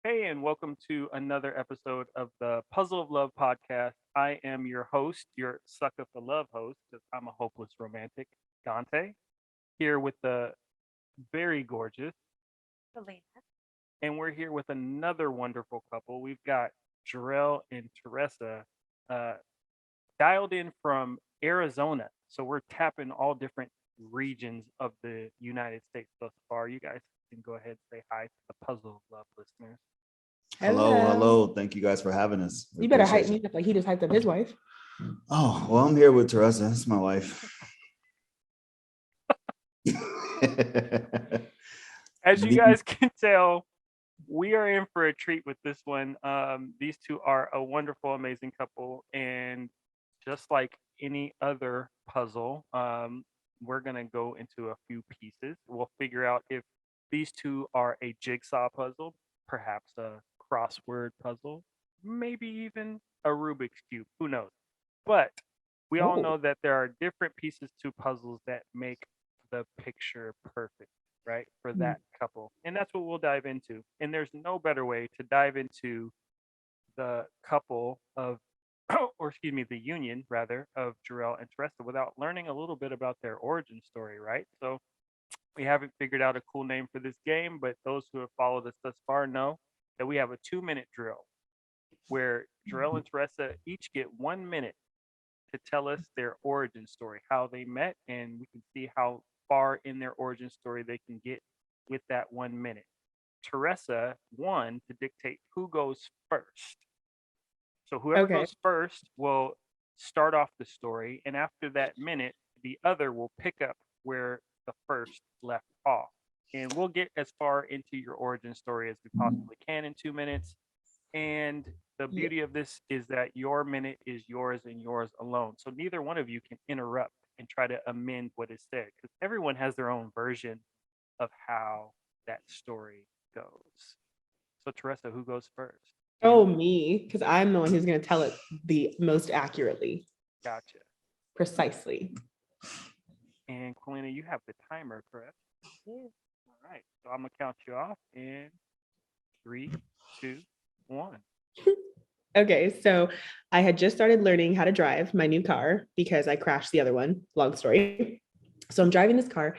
Hey, and welcome to another episode of the Puzzle of Love podcast. I am your host, your sucker for love host, because I'm a hopeless romantic, Dante, here with the very gorgeous, Selena. and we're here with another wonderful couple. We've got Jerell and Teresa uh, dialed in from Arizona. So we're tapping all different regions of the United States thus far. You guys can go ahead and say hi to the Puzzle of Love listeners. Hello, Hello. hello. Thank you guys for having us. We You better hype appreciate me up like he just hyped up his wife. Oh, well, I'm here with Teresa. That's my wife. As you guys can tell, we are in for a treat with this one. These two are a wonderful, amazing couple, and just like any other puzzle, we're gonna go into a few pieces. We'll figure out if these two are a jigsaw puzzle, perhaps a crossword puzzle, maybe even a Rubik's cube. Who knows? But we all Oh. know that there are different pieces to puzzles that make the picture perfect, right? For Mm. that couple. And that's what we'll dive into. And there's no better way to dive into the couple of, or excuse me, the union rather of Jerell and Teresa without learning a little bit about their origin story, right? So we haven't figured out a cool name for this game, but those who have followed us thus far know that we have a 2 minute drill where Jerell and Teresa each get 1 minute to tell us their origin story, how they met, and we can see how far in their origin story they can get with that 1 minute. Teresa won to dictate who goes first. So whoever Okay. goes first will start off the story, and after that minute, the other will pick up where the first left off. And we'll get as far into your origin story as we possibly can in 2 minutes. And the Yeah. beauty of this is that your minute is yours and yours alone. So neither one of you can interrupt and try to amend what is said because everyone has their own version of how that story goes. So Teresa, who goes first? Oh, me, because I'm the one who's going to tell it the most accurately, Gotcha. precisely. And Colina, you have the timer, correct? Yeah. All right. So I'm gonna count you off in three, two, one. Okay, so I had just started learning how to drive my new car because I crashed the other one. Long story. So I'm driving this car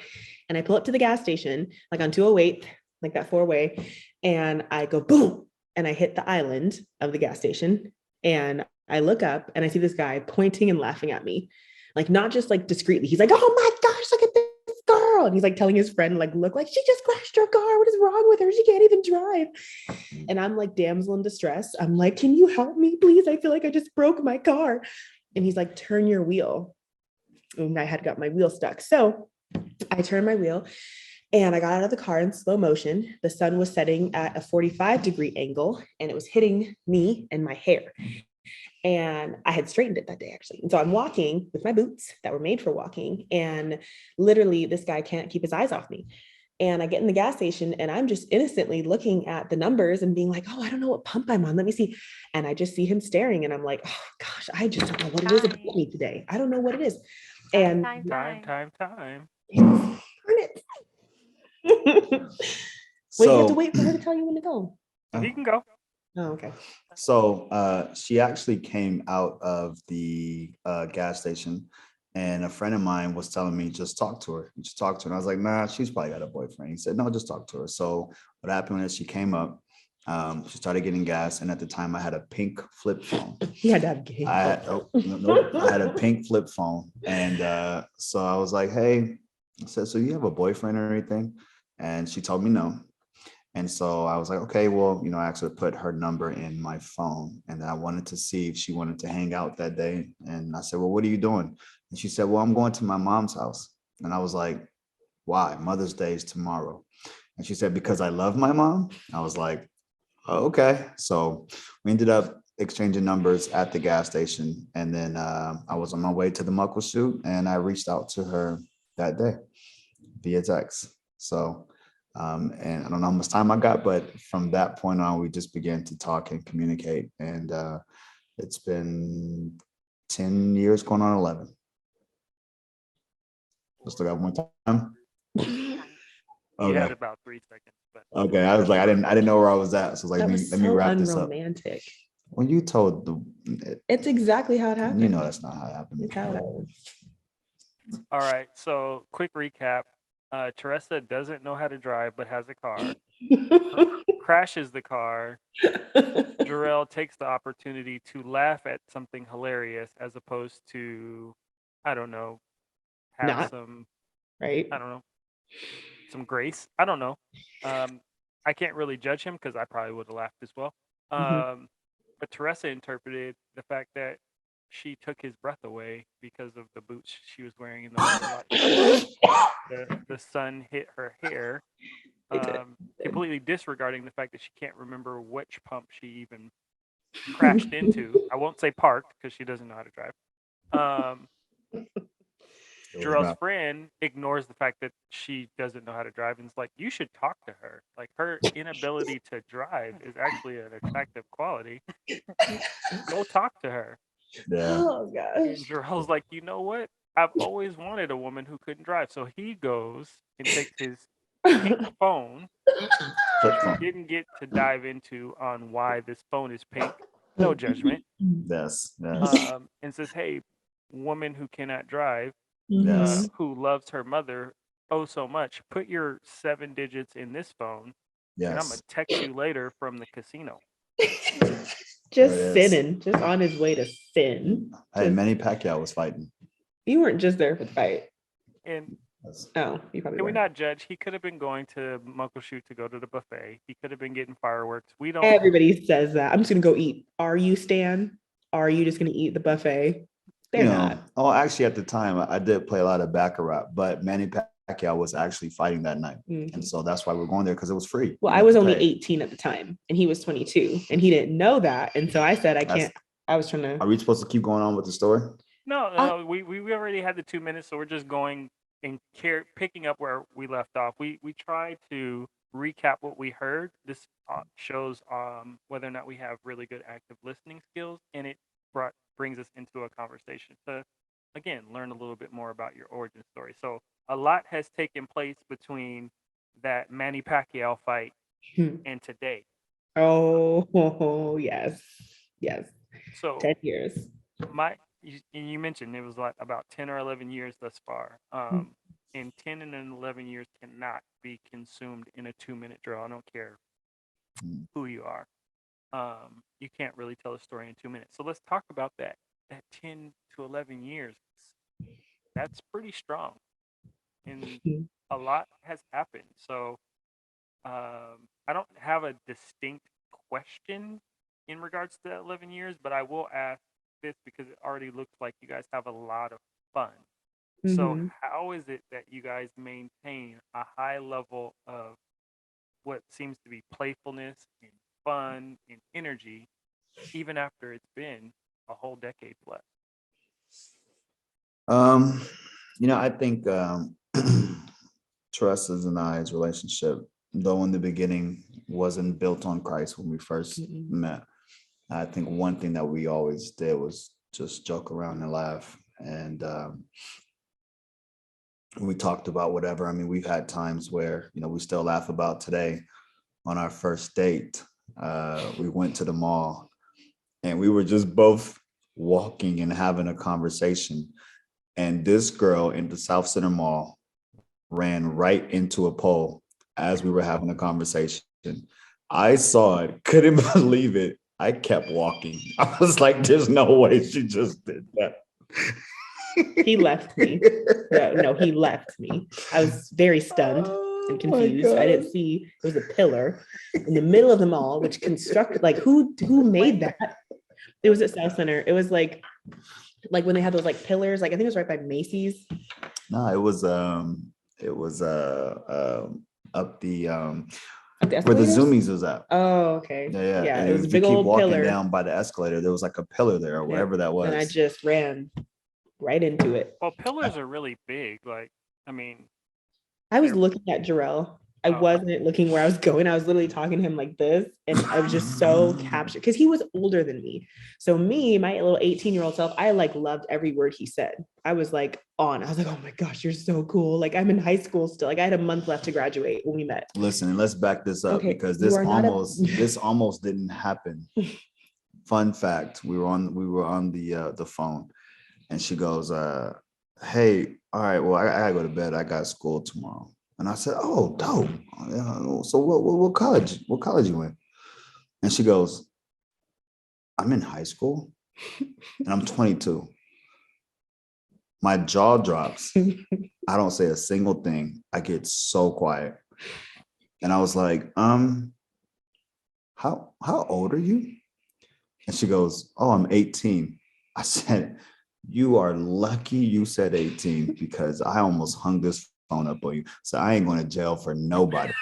and I pull up to the gas station, like on 208, like that four-way, and I go boom, and I hit the island of the gas station. And I look up and I see this guy pointing and laughing at me, like not just like discreetly. He's like, "Oh my gosh, look at this girl!" And he's like telling his friend, like, "Look, like she just crashed her car. What is wrong with her? She can't even drive." And I'm like, damsel in distress. I'm like, "Can you help me, please? I feel like I just broke my car." And he's like, "Turn your wheel." And I had got my wheel stuck. So I turned my wheel and I got out of the car in slow motion. The sun was setting at a 45-degree angle and it was hitting me and my hair. And I had straightened it that day, actually. And so I'm walking with my boots that were made for walking. And literally, this guy can't keep his eyes off me. And I get in the gas station and I'm just innocently looking at the numbers and being like, "Oh, I don't know what pump I'm on. Let me see." And I just see him staring and I'm like, "Oh gosh, I just don't know what it is about me today. I don't know what it is." And Time. darn it. Wait, you have to so, wait for her to tell you when to go. He can go. Oh, okay. she actually came out of the gas station, and a friend of mine was telling me, just talk to her. Just talk to her. And I was like, nah, she's probably got a boyfriend. He said, no, just talk to her. So what happened is she came up, she started getting gas, and at the time I had a pink flip phone. He had to have game. I had a pink flip phone, and so I was like, hey, I said, so you have a boyfriend or anything? And she told me no. And so I was like, okay, well, I actually put her number in my phone, and then I wanted to see if she wanted to hang out that day. And I said, well, what are you doing? And she said, well, I'm going to my mom's house. And I was like, why? Mother's Day is tomorrow. And she said, because I love my mom. I was like, oh, okay. So we ended up exchanging numbers at the gas station. And then I was on my way to the Muckleshoot, and I reached out to her that day via text. So, and I don't know how much time I got, but from that point on, we just began to talk and communicate. And it's been 10 years going on 11. We still got one time. You had Okay. about 3 seconds, but Okay. I was like, I didn't know where I was at. So I was like, That let me was let me so wrap this up. unromantic. When you told It's exactly how it happened. you know that's not how it happened. It's how it happened. all right. So quick recap. Teresa doesn't know how to drive, but has a car. Crashes the car. Jerell takes the opportunity to laugh at something hilarious as opposed to, I don't know, have Not some, right. I don't know, some grace. I don't know. I can't really judge him because I probably would have laughed as well. Mhm. But Teresa interpreted the fact that she took his breath away because of the boots she was wearing in the moonlight. The sun hit her hair, It did. completely disregarding the fact that she can't remember which pump she even crashed into. I won't say parked because she doesn't know how to drive. Um, It was Jerell's about- friend ignores the fact that she doesn't know how to drive and is like, you should talk to her. Like, her inability to drive is actually an attractive quality. Go talk to her. Yeah. Oh And gosh. Jerell's like, you know what? I've always wanted a woman who couldn't drive. So he goes and takes his pink phone, Flip which we phone. didn't get to dive into on why this phone is pink. No judgment. Yes. Yes. And says, hey, woman who cannot drive, Yes. who loves her mother oh so much, put your 7 digits in this phone, and I'm gonna Yes. text you later from the casino. Just There it is. sinning, just on his way to sin. Hey, Just- Manny Pacquiao was fighting. you weren't just there for the fight. And Yes. Oh, you probably can we were. not judge? He could have been going to Muckleshoot to go to the buffet. He could have been getting fireworks. We don't. Everybody says that. I'm just gonna go eat. Are you, Stan? Are you just gonna eat the buffet? They're You know, not. oh, actually, at the time, I did play a lot of Baccarat, but Manny Pacquiao was actually fighting that night. Mhm. And so that's why we're going there because it was free. Well, You I didn't was have to only pay. 18 at the time, and he was 22, and he didn't know that. And so I said, I That's- can't. I was trying to. Are we supposed to keep going on with the story? No, we already had the 2 minutes, so we're just going and picking up where we left off. We try to recap what we heard. This shows whether or not we have really good active listening skills, and it brings us into a conversation to again learn a little bit more about your origin story. So a lot has taken place between that Manny Pacquiao fight Hmm. and today. Oh, yes, yes. So 10 years. you mentioned it was like about 10 or 11 years thus far. And 10 and 11 years cannot be consumed in a 2-minute drill. I don't care who you are. You can't really tell a story in 2 minutes. So let's talk about that 10 to 11 years. That's pretty strong, and Mhm. a lot has happened. So I don't have a distinct question in regards to that 11 years, but I will ask this because it already looks like you guys have a lot of fun. So Mhm. how is it that you guys maintain a high level of what seems to be playfulness and fun and energy even after it's been a whole decade plus? Um, I think Teresa's and I's relationship, though in the beginning wasn't built on Christ when we first Mhm. met. I think one thing that we always did was just joke around and laugh. And we talked about whatever. I mean, we've had times where, we still laugh about today. On our first date, we went to the mall and we were just both walking and having a conversation. And this girl in the South Center Mall ran right into a pole as we were having a conversation. I saw it, couldn't believe it. I kept walking. I was like, there's no way she just did that. He left me. No, he left me. I was very stunned and confused. I didn't see there was a pillar in the middle of the mall, which constructed like who made that? It was at South Center. It was like when they had those like pillars, like I think it was right by Macy's. No, it was up the At the where the escalators? Zoomies was at. Oh, okay. Yeah. Yeah, And it was a if you big keep old walking pillar. down by the escalator, there was like a pillar there or Yep. whatever that was. And I just ran right into it. Well, pillars are really big. Like, I mean, I was they're- looking at Jerell I Oh, wasn't looking where I was going. I was literally talking to him like this. And I was just so captured because he was older than me. So me, my little 18-year-old self, I like loved every word he said. I was like on. I was like, oh my gosh, you're so cool. Like I'm in high school still. Like I had a month left to graduate when we met. Listen, and let's back this up Okay, because you are not a this almost didn't happen. Fun fact: we were on the phone, and she goes, "Hey, all right, well, I gotta go to bed. I got school tomorrow." And I said, "Oh, dope. So what college? What college you in?" And she goes, "I'm in high school, and I'm 22." My jaw drops. I don't say a single thing. I get so quiet, and I was like, how old are you?" And she goes, "Oh, I'm 18." I said, "You are lucky you said 18 because I almost hung this phone up on you. So I ain't going to jail for nobody."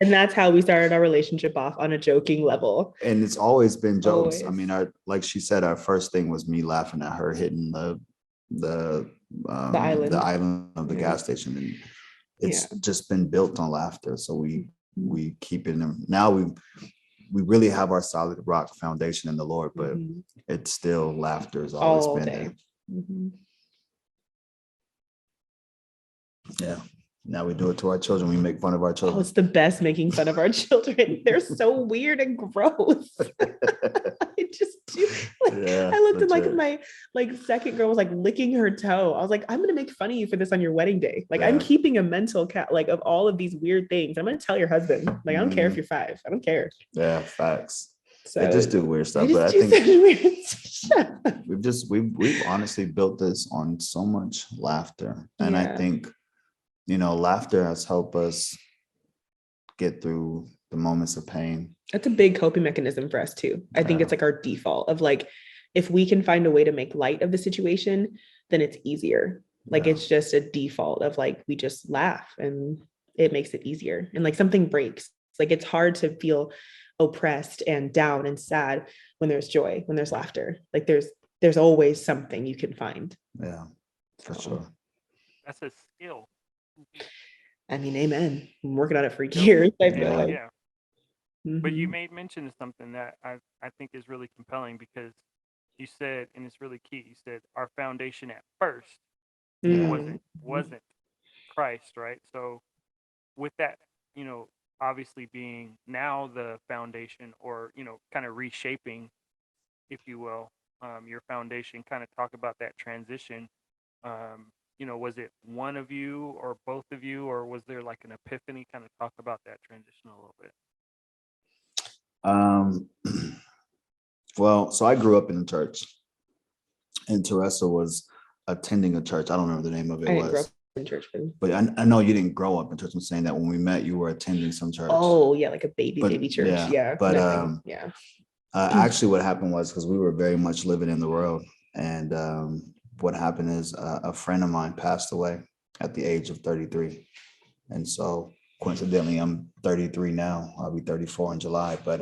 And that's how we started our relationship off on a joking level. And it's always been jokes. Always. I mean, like she said, our first thing was me laughing at her hitting the island. of the Yeah. gas station, and it's just been built on laughter. So we keep it in. Now we really have our solid rock foundation in the Lord, but it's still laughter has always All been day. there. Yeah. Now we do it to our children. We make fun of our Oh, children. it's the best making fun of our children. They're so weird and gross. I just do. Like, Yeah, I looked at like legit. my second girl was like licking her toe. I was like, I'm gonna make fun of you for this on your wedding day. Like I'm Yeah. keeping a mental cat like of all of these weird things. I'm gonna tell your husband. Like I don't care if you're 5. I don't care. Yeah, facts. So They just do weird I stuff, just but I do think such weird stuff. we've honestly built this on so much laughter, and I think laughter has helped us get through the moments of pain. That's a big coping mechanism for us too. I think it's like our default of like, if we can find a way to make light of the situation, then it's easier. Like it's just a default of like, we just laugh and it makes it easier. And like something breaks. Like it's hard to feel oppressed and down and sad when there's joy, when there's laughter. Like there's always something you can find. Yeah, for sure. That's a skill. I mean, amen. I'm working on it for years. I feel like. Yeah. But you made mention of something that I think is really compelling because you said, and it's really key, you said our foundation at first wasn't Christ, right? So with that, obviously being now the foundation or, kind of reshaping, if you will, your foundation, kind of talk about that transition. Was it one of you or both of you, or was there like an epiphany? Kind of talk about that transition a little bit. Well, so I grew up in the church, and Teresa was attending a church. I don't remember the name of it. I didn't grow up in church, but I know you didn't grow up in church. I'm saying that when we met, you were attending some church. Oh yeah, like a baby church. Yeah, but actually, what happened was because we were very much living in the world, and what happened is a friend of mine passed away at the age of 33, and so coincidentally, I'm 33 now. I'll be 34 in July, but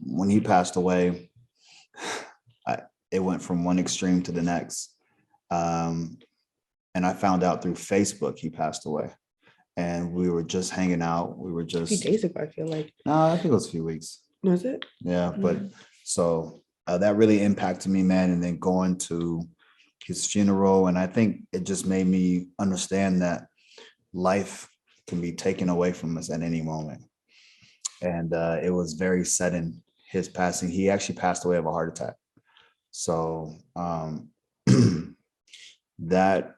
when he passed away, it went from one extreme to the next. And I found out through Facebook he passed away. And we were just hanging out. We were just a few days ago, I feel like. No, I think it was a few weeks. Was it? Yeah, but so that really impacted me, man. And then going to his funeral, and I think it just made me understand that life can be taken away from us at any moment. And it was very sudden, his passing. He actually passed away of a heart attack. So that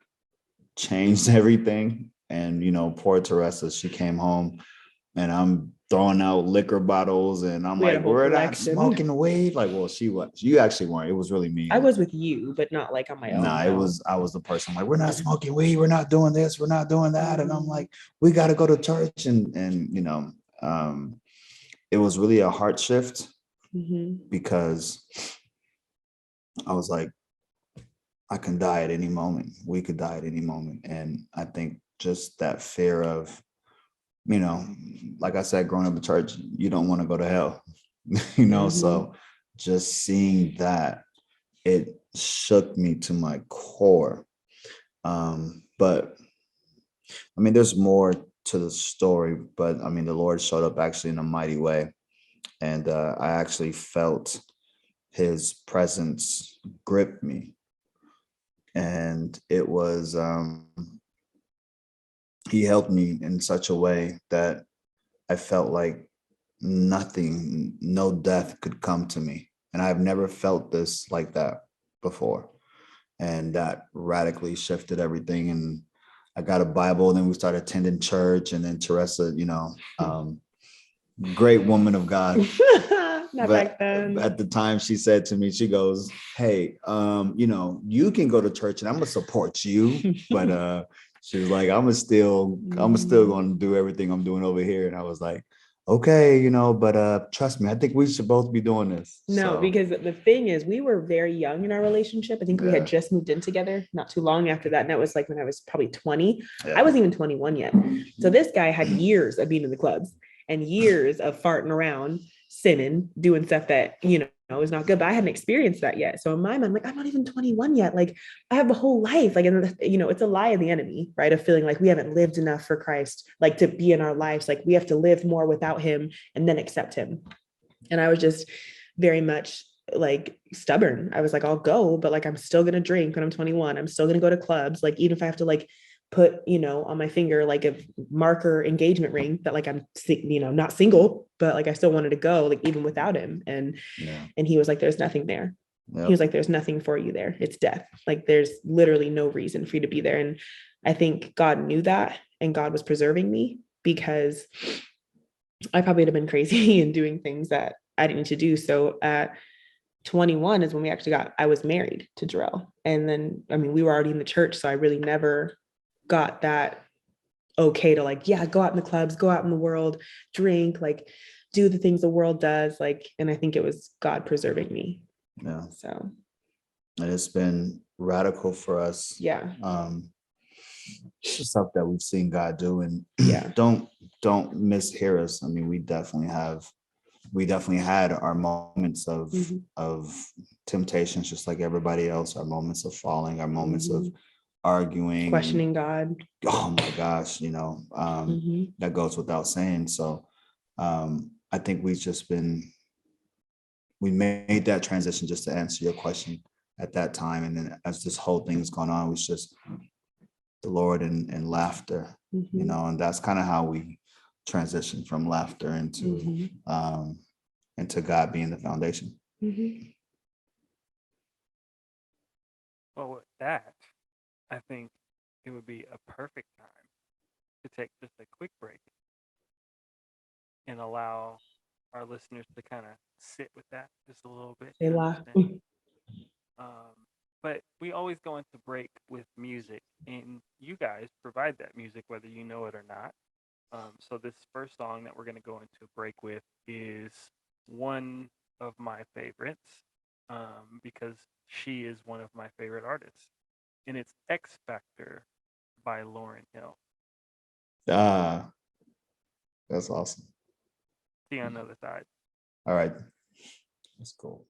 changed everything. And, poor Teresa, she came home and I'm throwing out liquor bottles and I'm like, we're not smoking weed. Like, well, she was. You actually weren't. It was really me. I was with you, but not like on my own. Nah, I was the person like, we're not smoking weed. We're not doing this. We're not doing that. And I'm like, we got to go to church. And it was really a heart shift because I was like, I can die at any moment. We could die at any moment. And I think just that fear of, like I said, growing up in church, you don't want to go to hell, so just seeing that, it shook me to my core. But I mean, there's more to the story, but I mean, the Lord showed up actually in a mighty way. And I actually felt his presence grip me. And it was, he helped me in such a way that I felt like nothing, no death could come to me. And I've never felt this like that before. And that radically shifted everything. And I got a Bible, and then we started attending church. And then Teresa, great woman of God. Not But back then. at the time, she said to me, she goes, "Hey, you can go to church and I'm gonna support you." But she was like, I'm still gonna do everything I'm doing over here. And I was like, okay, but trust me, I think we should both be doing this. No, So, because the thing is, we were very young in our relationship. I think we Yeah. had just moved in together not too long after that. And that was like when I was probably 20. yeah. I wasn't even 21 yet. So this guy had years of being in the clubs and years of farting around, sinning, doing stuff that, is not good. But I hadn't experienced that yet. So in my mind, I'm like, I'm not even 21 yet. Like I have a whole life. Like, and it's a lie of the enemy, right? Of feeling like we haven't lived enough for Christ, like to be in our lives. Like we have to live more without him and then accept him. And I was just very much like stubborn. I was like, I'll go, but like I'm still gonna drink when I'm 21. I'm still gonna go to clubs. Like even if I have to like put, on my finger like a marker engagement ring that like I'm not single, but like I still wanted to go, like even without him. And Yeah. and he was like, there's nothing there. Yep. He was like, there's nothing for you there. It's death. Like there's literally no reason for you to be there. And I think God knew that, and God was preserving me, because I probably would have been crazy and doing things that I didn't need to do. So at 21 is when I was married to Jerell. And then, I mean, we were already in the church. So I really never got that okay to like, yeah, go out in the clubs, go out in the world, drink, like do the things the world does. Like, and I think it was God preserving me. Yeah. So, And it's been radical for us. yeah. It's just stuff that we've seen God do, and Yeah. don't mishear us. I mean, we definitely had our moments of Mhm. of temptations, just like everybody else, our moments of falling, our moments of arguing, Questioning God. oh my gosh, Mhm. that goes without saying. So I think we made that transition, just to answer your question, at that time. And then as this whole thing's gone on, it was just the Lord and laughter, Mhm. and that's kind of how we transitioned from laughter into God being the foundation. Mhm. Well, with that, I think it would be a perfect time to take just a quick break and allow our listeners to kind of sit with that just a little bit. They and laugh. understand. But we always go into break with music, and you guys provide that music whether you know it or not. So this first song that we're going to go into a break with is one of my favorites, because she is one of my favorite artists, and it's X Factor by Lauryn Hill. Ah, that's awesome. See you on the other side. All right, that's cool.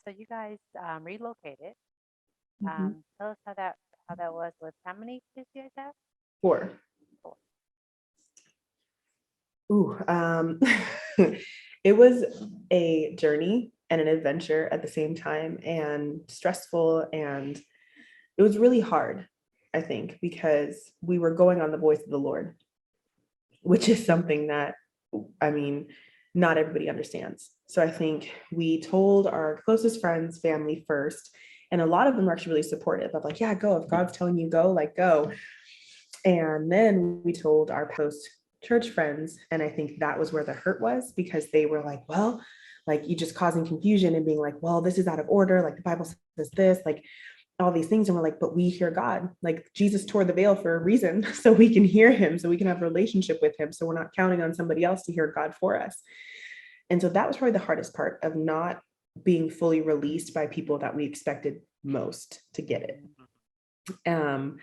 So you guys relocated. Mhm. Tell us how that was. With how many kids you guys have? 4. Four. Ooh, it was a journey and an adventure at the same time, and stressful, and it was really hard, I think, because we were going on the voice of the Lord, which is something that, I mean, not everybody understands. So I think we told our closest friends, family first, and a lot of them were actually really supportive of like, yeah, go. If God's telling you go, like go. And then we told our post church friends, and I think that was where the hurt was, because they were like, well, like you just causing confusion and being like, well, this is out of order. Like the Bible says this, like all these things. And we're like, but we hear God. Like Jesus tore the veil for a reason, so we can hear him, so we can have a relationship with him. So we're not counting on somebody else to hear God for us. And so that was probably the hardest part of not being fully released by people that we expected most to get it. Um,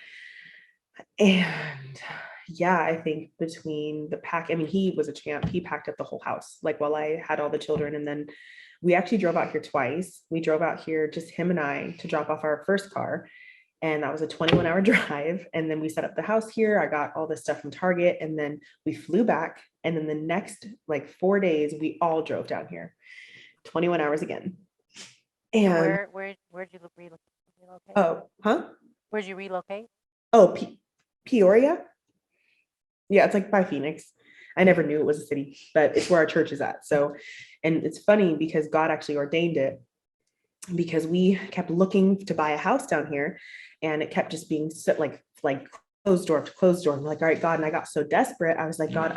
and yeah, I think between the pack, I mean, he was a champ. He packed up the whole house, like while I had all the children. And then we actually drove out here twice. We drove out here, just him and I, to drop off our first car. And that was a 21-hour drive. And then we set up the house here. I got all this stuff from Target. And then we flew back. And then the next like 4 days, we all drove down here, 21 hours again. And And where'd you relocate? oh, huh? Where'd you relocate? Oh, Peoria. Yeah, it's like by Phoenix. I never knew it was a city, but it's where our church is at. So, and it's funny because God actually ordained it, because we kept looking to buy a house down here, and it kept just being so, like closed door to closed door. I'm like, all right, God. And I got so desperate. I was like, God,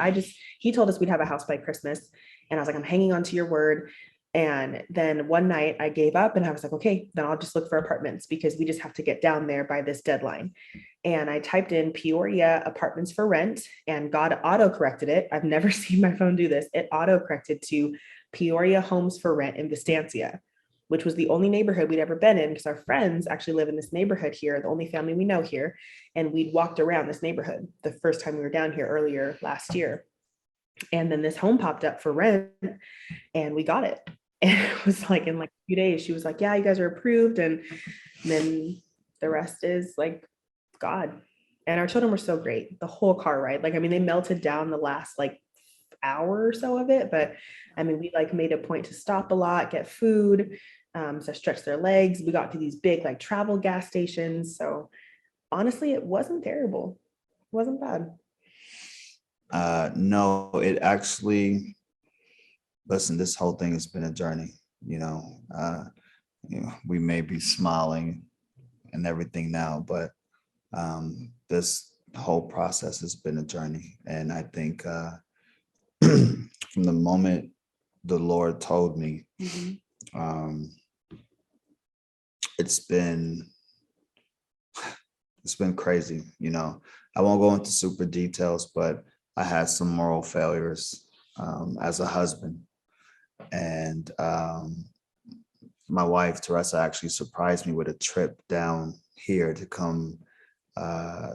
he told us we'd have a house by Christmas. And I was like, I'm hanging on to your word. And then one night I gave up, and I was like, okay, then I'll just look for apartments, because we just have to get down there by this deadline. And I typed in Peoria apartments for rent, and God auto corrected it. I've never seen my phone do this. It auto corrected to Peoria homes for rent in Vistancia, which was the only neighborhood we'd ever been in, because our friends actually live in this neighborhood here, the only family we know here. And we'd walked around this neighborhood the first time we were down here earlier last year. And then this home popped up for rent, and we got it. And it was like in like a few days, she was like, yeah, you guys are approved. And then the rest is like God. And our children were so great the whole car ride. Like, I mean, they melted down the last like hour or so of it, but I mean, we like made a point to stop a lot, get food, so stretch their legs. We got to these big like travel gas stations. So honestly, it wasn't terrible. It wasn't bad. No, it actually, listen, this whole thing has been a journey, we may be smiling and everything now, but this whole process has been a journey. And I think from the moment the Lord told me, um, it's been crazy. I won't go into super details, but I had some moral failures as a husband. And my wife, Teresa, actually surprised me with a trip down here to come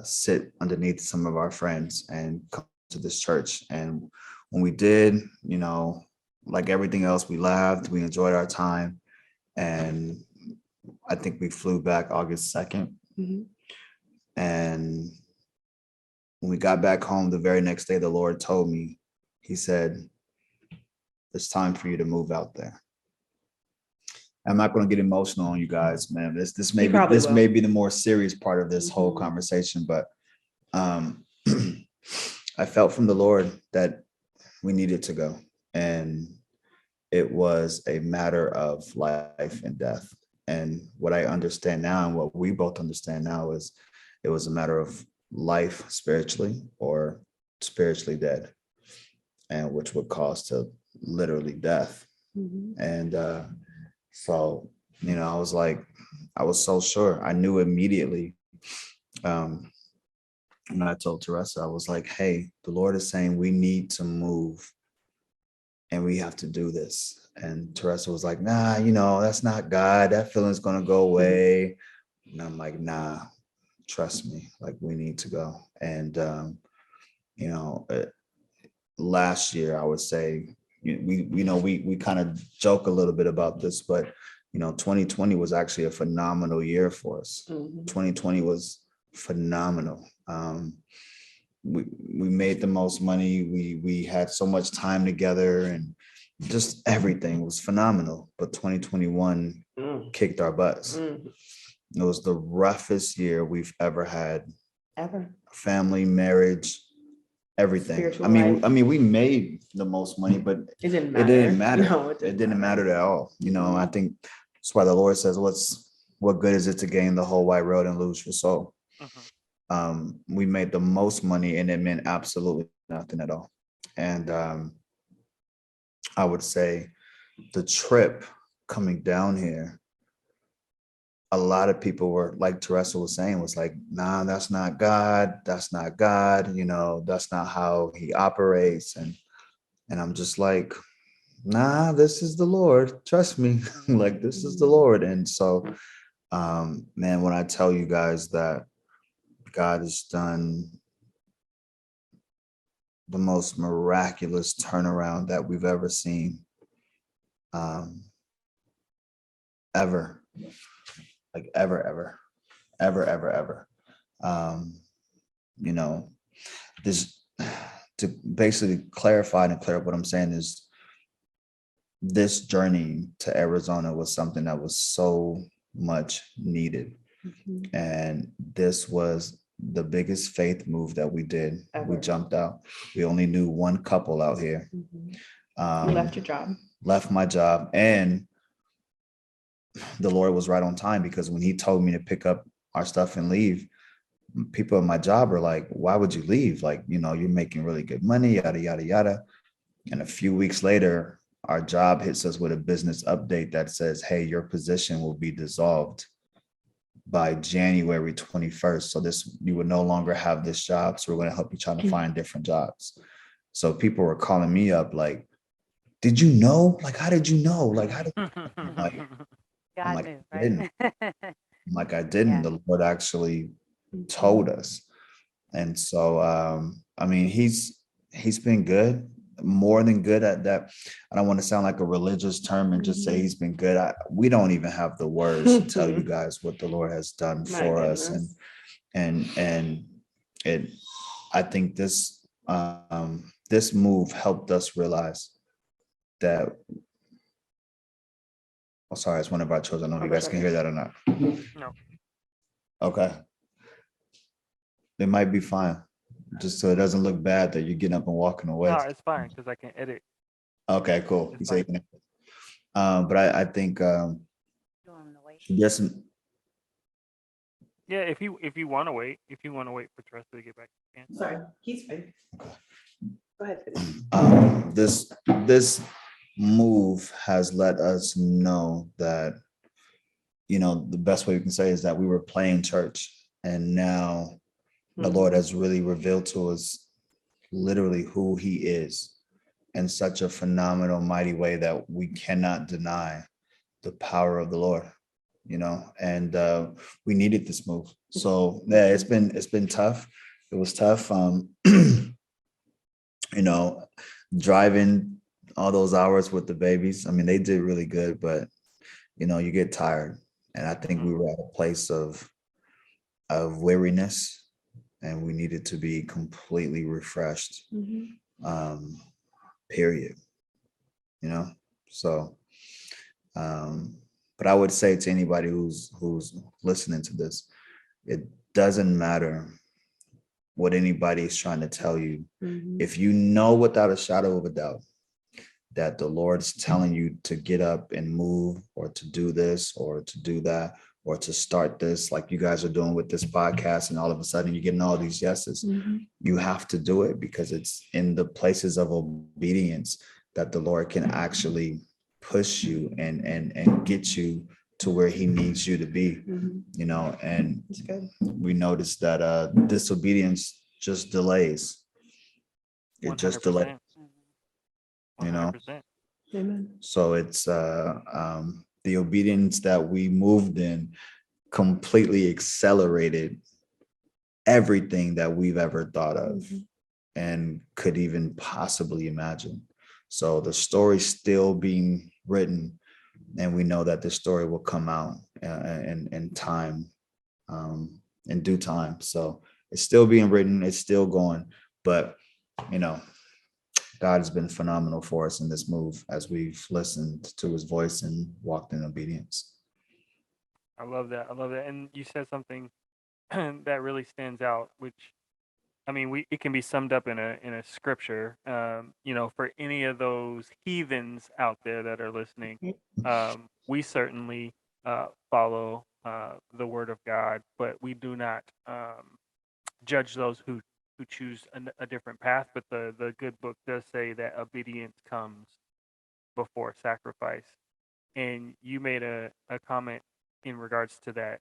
sit underneath some of our friends and come to this church. And when we did, like everything else, we laughed, we enjoyed our time. And I think we flew back August 2nd. And when we got back home the very next day, the Lord told me, he said, it's time for you to move out there. I'm not going to get emotional on you guys, man. This may be the more serious part of this whole conversation, but I felt from the Lord that we needed to go, and it was a matter of life and death. And what I understand now, and what we both understand now, is it was a matter of life spiritually or spiritually dead, and which would cause to literally death. And so, I was like, I was so sure. I knew immediately. When I told Teresa, I was like, hey, the Lord is saying we need to move and we have to do this. And Teresa was like, nah, that's not God. That feeling's going to go away. And I'm like, nah, trust me, like we need to go. And, last year, I would say, we kind of joke a little bit about this, but 2020 was actually a phenomenal year for us. Mhm. 2020 was phenomenal. We made the most money. We had so much time together, and just everything was phenomenal. But 2021 kicked our butts. It was the roughest year we've ever had. Ever. Family, marriage, everything. Spiritual I mean, life. we made the most money, but It didn't it matter. didn't matter. No, It didn't matter at all. I think that's why the Lord says, what good is it to gain the whole wide road and lose your soul? We made the most money, and it meant absolutely nothing at all. And I would say the trip coming down here, a lot of people were, like Teresa was saying, was like, nah, that's not God. That's not God. That's not how he operates. And I'm just like, nah, this is the Lord. Trust me. Like, this is the Lord. And so, man, when I tell you guys that God has done the most miraculous turnaround that we've ever seen, ever, like ever. This, to basically clarify and clear up what I'm saying, is this journey to Arizona was something that was so much needed. And this was the biggest faith move that we did. We jumped out. We only knew one couple out here. You left your job. Left my job. And the Lord was right on time, because when he told me to pick up our stuff and leave, people at my job are like, why would you leave? Like, you're making really good money, yada, yada, yada. And a few weeks later, our job hits us with a business update that says, hey, your position will be dissolved by January 21st. So you would no longer have this job. So we're going to help you try to find different jobs. So people were calling me up like, did you know? Like, how did you know? Like, how did I'm like, God knew, I right? didn't. I'm like, I didn't. Yeah. The Lord actually told us. And so, I mean, he's been good, more than good at that. I don't want to sound like a religious term and just say he's been good. We don't even have the words to tell you guys what the Lord has done for us. And it, I think this move helped us realize that, oh, sorry, it's one of our children. I don't know if you guys can hear that or not. No. Okay. They might be fine, just so it doesn't look bad that you're getting up and walking away. No, it's fine, because I can edit. Okay, cool. It's You say, but I think You want him to wait? yes. Yeah, if you want to wait, for Teresa to get back, you can. Sorry, he's fine. Go ahead. This move has let us know that, the best way we can say is that we were playing church, and now the Lord has really revealed to us literally who he is in such a phenomenal, mighty way that we cannot deny the power of the Lord, and we needed this move. So yeah, it's been tough. It was tough. Driving all those hours with the babies. I mean, they did really good, but you get tired. And I think we were at a place of weariness, and we needed to be completely refreshed. Period. So but I would say to anybody who's listening to this, it doesn't matter what anybody is trying to tell you. If you know without a shadow of a doubt that the Lord's telling you to get up and move, or to do this, or to do that, or to start this, like you guys are doing with this podcast, and all of a sudden you're getting all these yeses, you have to do it, because it's in the places of obedience that the Lord can actually push you and get you to where he needs you to be, and we noticed that disobedience just delays. It just delays. 100%. Amen. So it's the obedience that we moved in completely accelerated everything that we've ever thought of and could even possibly imagine. So the story's still being written, and we know that this story will come out in time, in due time. So it's still being written, it's still going, but you know, God has been phenomenal for us in this move as we've listened to his voice and walked in obedience. I love that. I love that. And you said something that really stands out, which I mean, it can be summed up in a scripture. For any of those heathens out there that are listening, we certainly follow the word of God, but we do not judge those who choose a different path. But the good book does say that obedience comes before sacrifice. And you made a comment in regards to that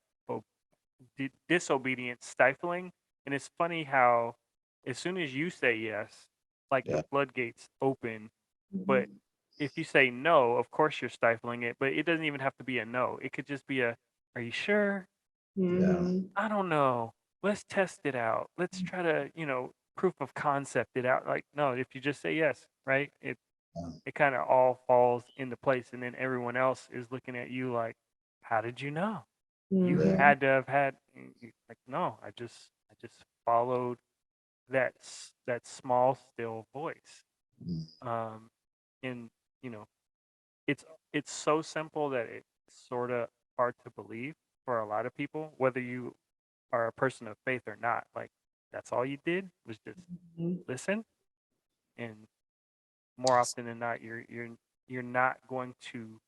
disobedience stifling. And it's funny how as soon as you say yes, like the Yeah. floodgates open. But if you say no, of course you're stifling it. But it doesn't even have to be a no. It could just be are you sure? Mhm. I don't know. Let's test it out. Let's try to, proof of concept it out. Like, no, if you just say yes, right? It kind of all falls into place. And then everyone else is looking at you like, how did you know? You Yeah. had to have had like, no, I just followed that small still voice. Mm. And it's it's so simple that it's sort of hard to believe for a lot of people, whether you are a person of faith or not. Like, that's all you did was just Mhm. listen. And more often than not, you're not going to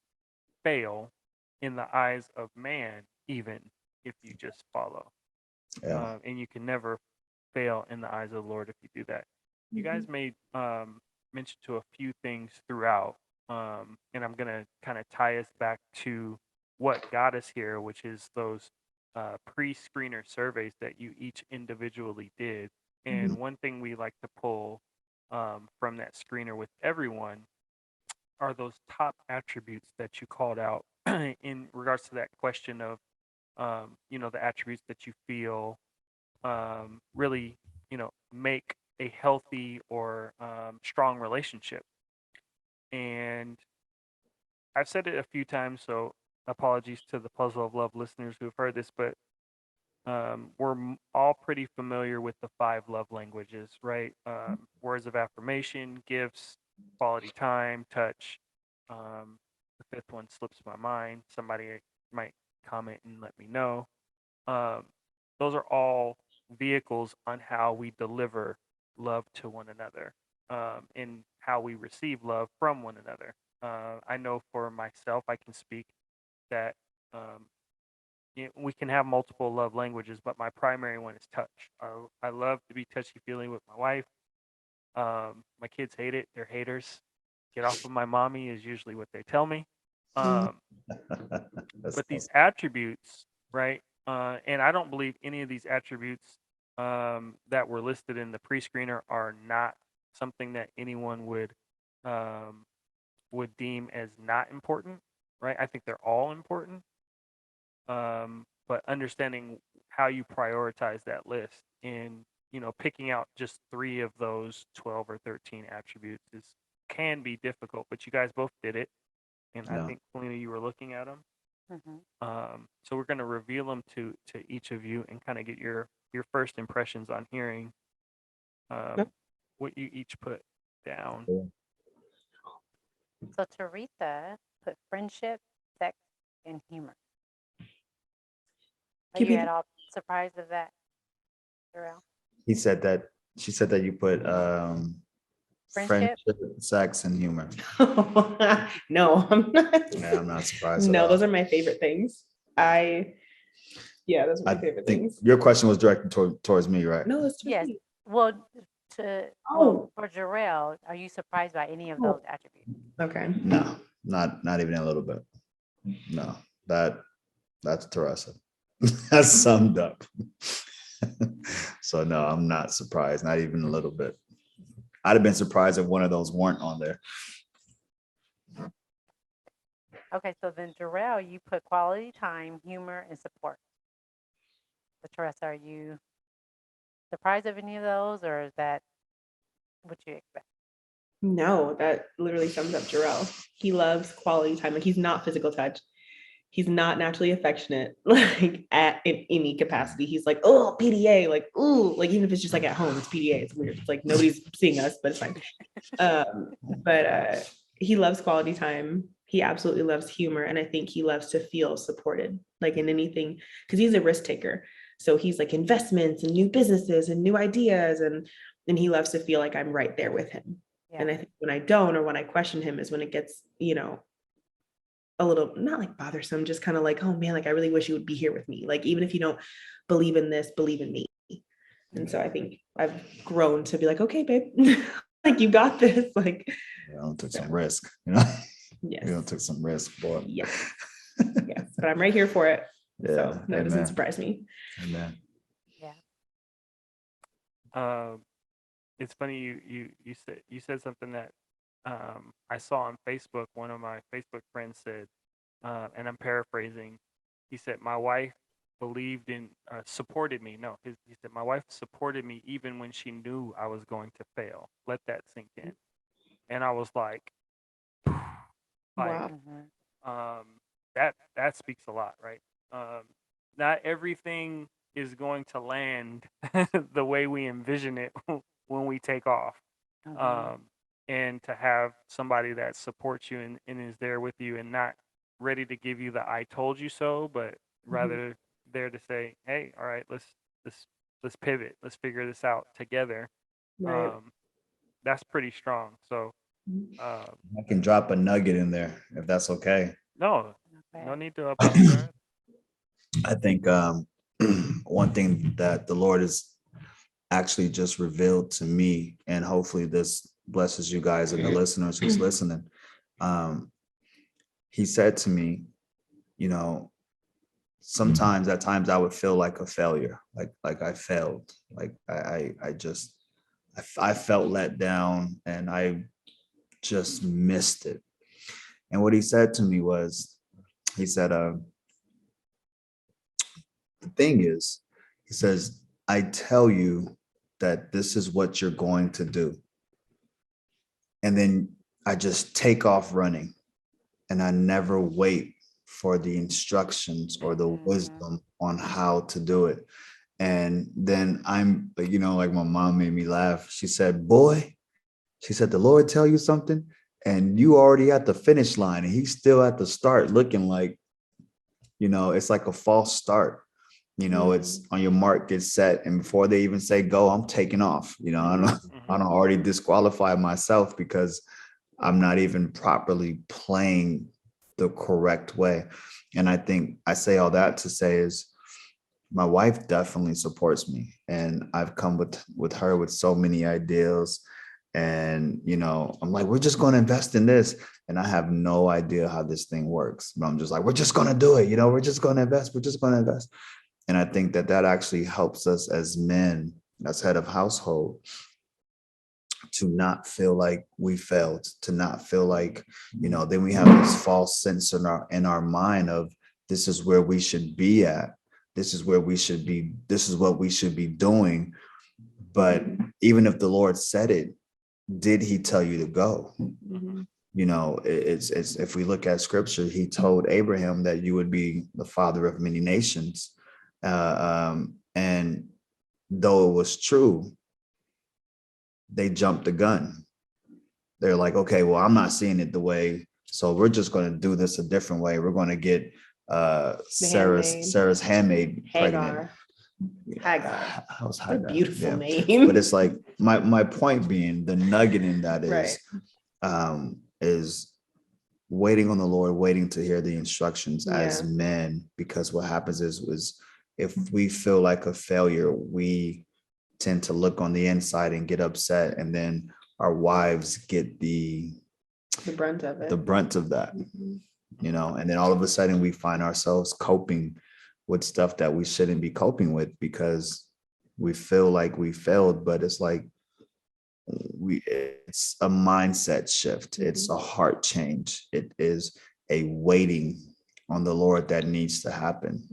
fail in the eyes of man, even if you just follow. Yeah. And you can never fail in the eyes of the Lord if you do that. You guys made mention to a few things throughout, and I'm gonna kind of tie us back to what got us here, which is those pre-screener surveys that you each individually did. And one thing we like to pull from that screener with everyone are those top attributes that you called out in regards to that question of the attributes that you feel really, make a healthy or strong relationship. And I've said it a few times, so apologies to the Puzzle of Love listeners who have heard this, but we're all pretty familiar with the five love languages, right? Words of affirmation, gifts, quality time, touch. The fifth one slips my mind. Somebody might comment and let me know. Um, those are all vehicles on how we deliver love to one another, and how we receive love from one another. I know for myself, I can speak that um, we can have multiple love languages, but my primary one is touch. I love to be touchy feely with my wife. My kids hate it; they're haters. Get off of my mommy is usually what they tell me. Um, That's but these awesome. attributes, right? And I don't believe any of these attributes that were listed in the pre-screener are not something that anyone um, would deem as not important, right? I think they're all important, but understanding how you prioritize that list and picking out just three of those 12 or 13 attributes can be difficult. But you guys both did it, and I Yeah. think Selena, you were looking at them. Mm-hmm. So we're going to reveal them to each of you and kind of get your first impressions on hearing Yep. what you each put down. Cool. So Teresa put friendship, sex, and humor. Are Give you me at all surprised of that, Jerell? He said that she said that you put Friendship? friendship, sex, and humor. No, I'm not. Yeah, I'm not surprised at No, all. those are my favorite things. Yeah, those are my I favorite think things. your question was directed towards me, right? No, it's Yes. me. Well, Oh, for Jerell, are you surprised by any of oh, those attributes? okay. No, not even a little bit. No, that's Teresa. That's summed up. So no, I'm not surprised, not even a little bit. I'd have been surprised if one of those weren't on there. Okay, so then Jerell, you put quality time, humor, and support. So Teresa, are you surprised of any of those, or is that what you expect? No, that literally sums up Jerell. He loves quality time. Like he's not physical touch. He's not naturally affectionate, like in any capacity. He's like, oh, PDA, like, ooh, like even if it's just like at home, it's PDA. It's weird. It's like nobody's seeing us, but it's fine. But he loves quality time. He absolutely loves humor. And I think he loves to feel supported, like in anything, because he's a risk taker. So he's like investments and new businesses and new ideas. And he loves to feel like I'm right there with him. And I think when I don't, or when I question him is when it gets, a little, not like bothersome, just kind of like, oh man, like I really wish you would be here with me. Like, even if you don't believe in this, believe in me. And so I think I've grown to be like, okay, babe, like you got this. Like, Took some so, risk, yes. took some risk, boy. Yes. Yes. But I'm right here for it. Yeah. So that doesn't Amen. surprise me. Amen. It's funny you said something that I saw on Facebook. One of my Facebook friends said, and I'm paraphrasing. He said, "My wife believed in, supported me." No, he said, "My wife supported me even when she knew I was going to fail." Let that sink in. And I was like, Wow. that speaks a lot, right? Not everything is going to land the way we envision it when we take off. And to have somebody that supports you and is there with you and not ready to give you the "I told you so," but rather there to say, "Hey, all right, let's pivot, let's figure this out together." Right. That's pretty strong. So I can drop a nugget in there if that's okay. no need to apologize. I think one thing that the Lord has actually just revealed to me, and hopefully this blesses you guys and the listeners who's listening. He said to me, sometimes at times I would feel like a failure, like I failed, like I felt let down and I just missed it. And what he said to me was, he said, the thing is, he says, I tell you that this is what you're going to do. And then I just take off running and I never wait for the instructions or the wisdom on how to do it. And then I'm, like my mom made me laugh. She said, boy, she said, the Lord tell you something and you already at the finish line and he's still at the start looking like, it's like a false start. It's on your mark, get set. And before they even say go, I'm taking off. I don't already disqualify myself because I'm not even properly playing the correct way. And I think I say all that to say is my wife definitely supports me. And I've come with her with so many ideas. And, I'm like, we're just going to invest in this. And I have no idea how this thing works. But I'm just like, we're just going to do it. We're just going to invest. We're just going to invest. And I think that actually helps us as men, as head of household, to not feel like we failed, to not feel like, then we have this false sense in our mind of this is where we should be at. This is where we should be. This is what we should be doing. But even if the Lord said it, did he tell you to go? It's if we look at scripture, he told Abraham that you would be the father of many nations. And though it was true, they jumped the gun. They're like, okay, well, I'm not seeing it the way, so we're just going to do this a different way. We're going to get Sarah's handmaid pregnant. Hagar. That was Hagar. Beautiful name. But it's like my point being, the nugget in that is waiting on the Lord, waiting to hear the instructions as men, because what happens is if we feel like a failure, we tend to look on the inside and get upset, and then our wives get the brunt of it, the brunt of that, and then all of a sudden we find ourselves coping with stuff that we shouldn't be coping with because we feel like we failed. But it's like it's a mindset shift. It's a heart change. It is a waiting on the Lord that needs to happen,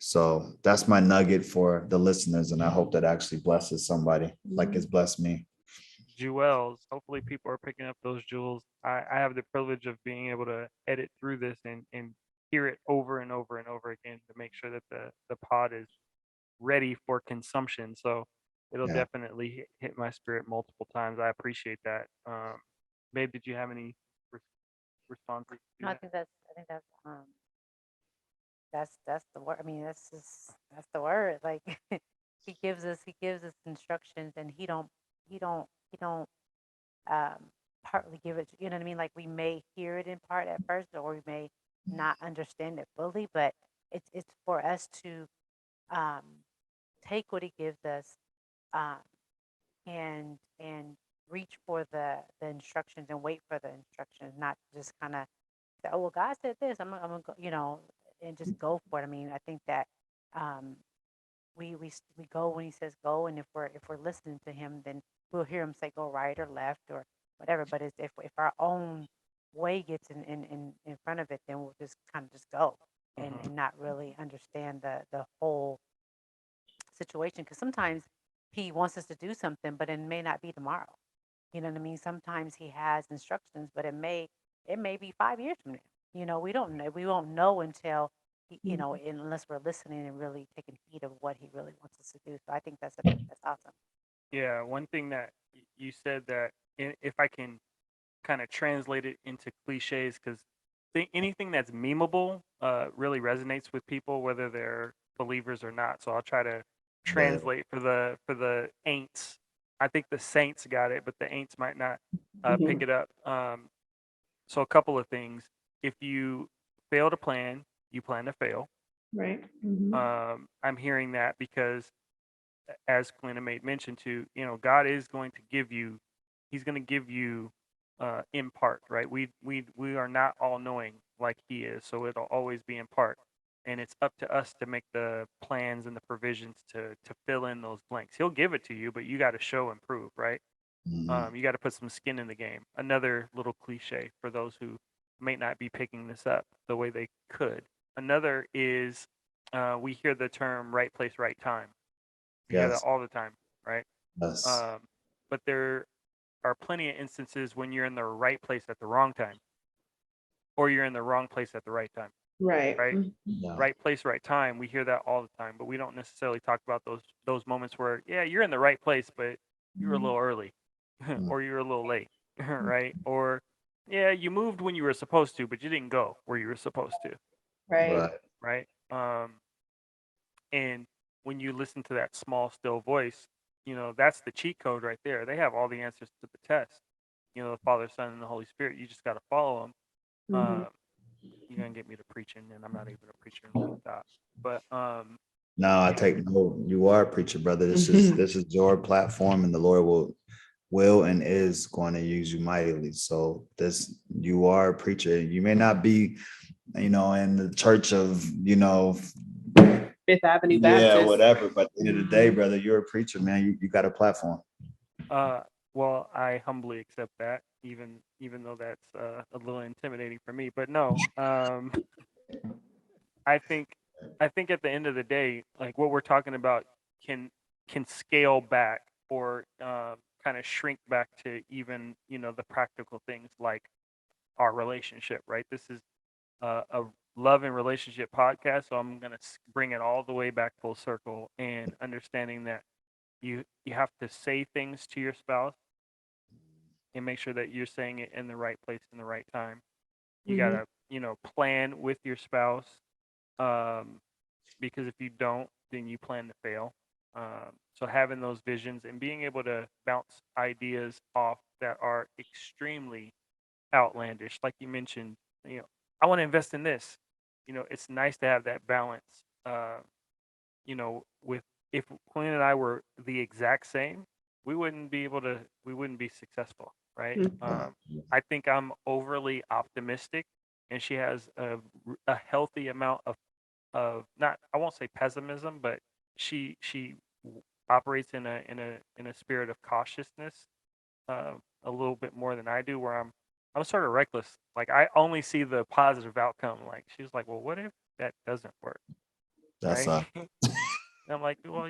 So that's my nugget for the listeners. And I hope that actually blesses somebody like it's blessed me. jewels. Hopefully, people are picking up those jewels. I have the privilege of being able to edit through this and hear it over and over and over again to make sure that the pod is ready for consumption. So it'll Yeah. definitely hit my spirit multiple times. I appreciate that. Babe, did you have any res- responses to No, that? I think that's the word. I mean, that's the word. Like he gives us instructions, and he don't partly give it. You know what I mean? Like we may hear it in part at first, or we may not understand it fully, but it's for us to um, take what he gives us, um, and reach for the instructions and wait for the instructions, not just kind of say, oh well, God said this. I'm gonna go, and just go for it. I mean, I think that um, we go when he says go, and if we're listening to him, then we'll hear him say go right or left or whatever. But it's, if our own way gets in front of it, then we'll just kind of just go Hmm. and not really understand the whole situation. Because sometimes he wants us to do something, but it may not be tomorrow. You know what I mean? Sometimes he has instructions, but it may be 5 years from now. We don't know. We won't know until unless we're listening and really taking heed of what he really wants us to do. So I think that's awesome. Yeah, one thing that you said that if I can kind of translate it into cliches, because anything that's memeable really resonates with people, whether they're believers or not. So I'll try to Yeah. translate for the ain'ts. I think the saints got it, but the ain'ts might not pick Mhm. it up. So a couple of things. If you fail to plan, you plan to fail. Right. Mhm. I'm hearing that because, as Kalina made mention to, God is going to give you, He's going to give you in part, right? We are not all knowing like He is, so it'll always be in part, and it's up to us to make the plans and the provisions to fill in those blanks. He'll give it to you, but you got to show and prove, right? Mhm. You got to put some skin in the game. Another little cliche for those who may not be picking this up the way they could. Another is we hear the term right place, right time. We hear that Yes. all the time, right? Yes. Um, but there are plenty of instances when you're in the right place at the wrong time, or you're in the wrong place at the right time, Right. right? Mhm. Yeah. Right place, right time. We hear that all the time, but we don't necessarily talk about those moments where, yeah, you're in the right place, but you were a little early, Mm. or you were a little late, right? Or yeah, you moved when you were supposed to, but you didn't go where you were supposed to, Right. Right. right? And when you listen to that small, still voice, that's the cheat code right there. They have all the answers to the test. The Father, Son, and the Holy Spirit. You just got to follow them. Mhm. You're gonna get me to preaching, and I'm not even a preacher. Let me stop. But No, I yeah, take no. You are a preacher, brother. This is Mhm. this is your platform, and the Lord will and is going to use you mightily. So this you are a preacher. You may not be, in the church of, Fifth Avenue yeah, Baptist. whatever. But at the end of the day, Mhm. brother, you're a preacher, man. You got a platform. uh, well, I humbly accept that, even though that's a little intimidating for me. But no, I think I think at the end of the day, like what we're talking about can can scale back or kind of shrink back to even the practical things like our relationship, right? This is a love and relationship podcast, so I'm gonna bring it all the way back full circle and understanding that you have to say things to your spouse and make sure that you're saying it in the right place in the right time. You Mhm. gotta plan with your spouse, um, because if you don't, then you plan to fail. So having those visions and being able to bounce ideas off that are extremely outlandish, like you mentioned, you know, I want to invest in this. It's nice to have that balance. With if Quinn and I were the exact same, we wouldn't be successful, right? Mhm. I think I'm overly optimistic, and she has a healthy amount of not, I won't say pessimism, but she operates in a spirit of cautiousness, uh, a little bit more than I do, where I'm sort of reckless. Like I only see the positive outcome. Like she's like, well, what if that doesn't work, That's right? And I'm like, well,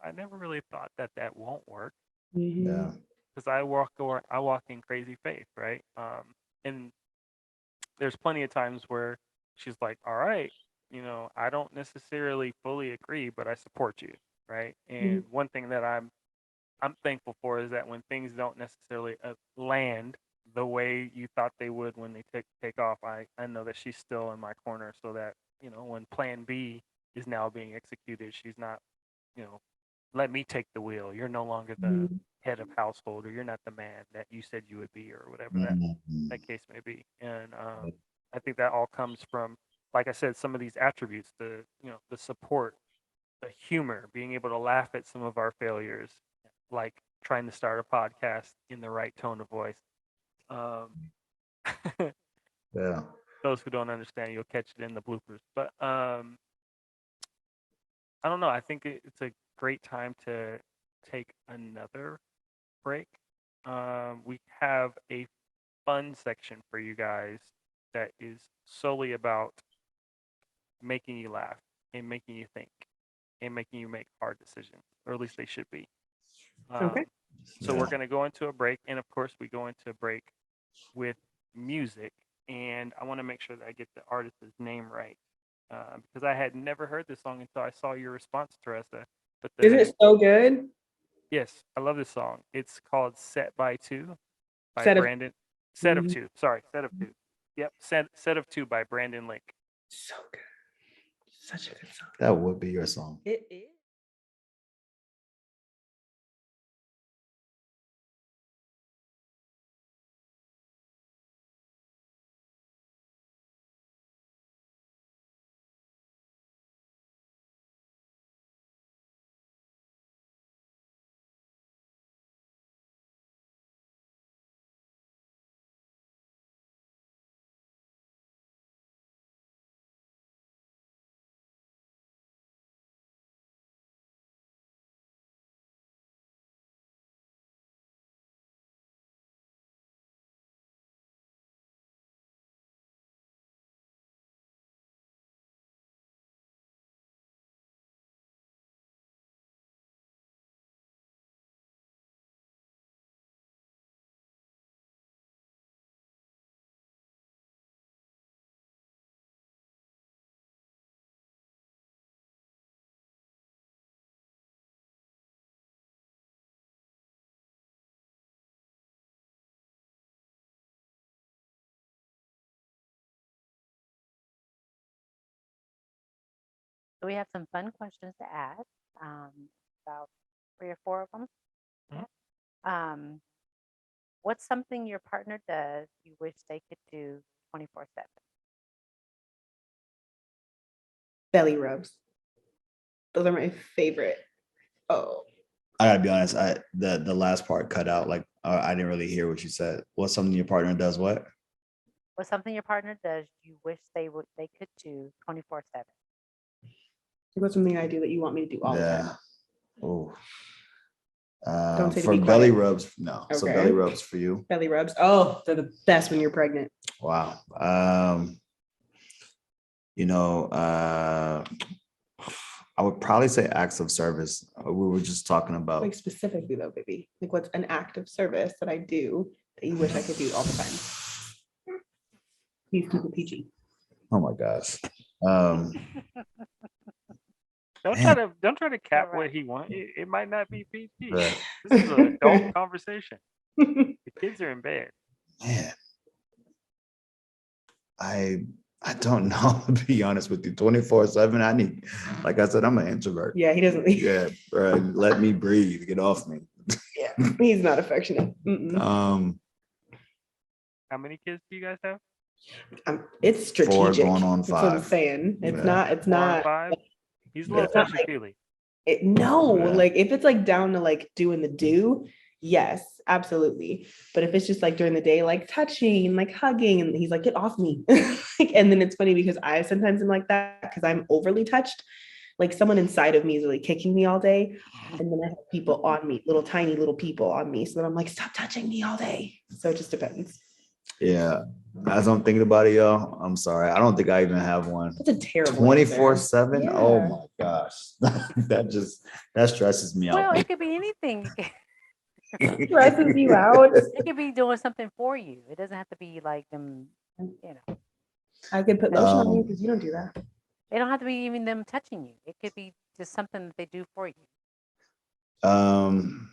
I never really thought that won't work. yeah. Mhm. because I walk in crazy faith, right? And there's plenty of times where she's like, all right, I don't necessarily fully agree, but I support you, right? And one thing that I'm thankful for is that when things don't necessarily land the way you thought they would when they take off, I know that she's still in my corner, so that when Plan B is now being executed, she's not, you know, let me take the wheel. You're no longer the Mhm. head of household, or you're not the man that you said you would be, or whatever Mhm. that case may be. And I think that all comes from, like I said, some of these attributes, the support, the humor, being able to laugh at some of our failures, like trying to start a podcast in the right tone of voice. Um, Yeah. those who don't understand, you'll catch it in the bloopers. But I don't know. I think it's a great time to take another break. We have a fun section for you guys that is solely about making you laugh and making you think and making you make hard decisions, or at least they should be. Okay. So we're Yeah. going to go into a break, and of course, we go into a break with music. And I want to make sure that I get the artist's name right, because I had never heard this song until I saw your response, Teresa. But Isn't it so good? yes, I love this song. It's called "Set by Two" by Set of Brandon. Set of Mhm. Two. Sorry, Set of Two. Yep, Set of Two by Brandon Link. So good. Such a good song. That would be your song. It is. So we have some fun questions to ask, about 3 or 4 of them. Mhm. Um, what's something your partner does you wish they could do 24/7? Belly rubs. Those are my favorite. Oh, I gotta be honest. The last part cut out. Like I didn't really hear what you said. What's something your partner does? What? What's something your partner does you wish they could do 24/7? what's something I do that you want me to do all the time? Yeah. Oh. Don't say to For be belly quiet. rubs, no. So Okay. belly rubs for you. Belly rubs. Oh, they're the best when you're pregnant. Wow. You know, I would probably say acts of service. We were just talking about. Like specifically though, baby. Like what's an act of service that I do that you wish I could do all the time? Please keep it PG. Oh my gosh. Don't try to cap what Right. he wants. It might not be PG. Right. This is an adult conversation. The kids are in bed. Man, I don't know, to be honest with you. 24/7. I need, like I said, I'm an introvert. Yeah, he doesn't. Yeah, bro, let me breathe. Get off me. Yeah, he's not affectionate. Mm-mm. How many kids do you guys have? It's 4 strategic. going on That's what I'm 5. saying. It's Yeah. not. It's 4 and not. 5. He's a little Yeah. touchy feely. No, Yeah. like if it's like down to like doing the do, yes, absolutely. But if it's just like during the day, like touching, like hugging, and he's like, get off me. And then it's funny because I sometimes am like that because I'm overly touched. Like someone inside of me is really kicking me all day. And then I have people on me, little tiny little people on me. So then I'm like, stop touching me all day. So it just depends. Yeah. As I'm thinking about it, y'all, I'm sorry. I don't think I even have one. That's a terrible answer. 24/7. Oh Yeah. my gosh. That stresses me out. Well, it could be anything. Stresses you out. It could be doing something for you. It doesn't have to be like them, you know. I could put lotion on you Um, because you don't do that. It don't have to be even them touching you. It could be just something that they do for you. um,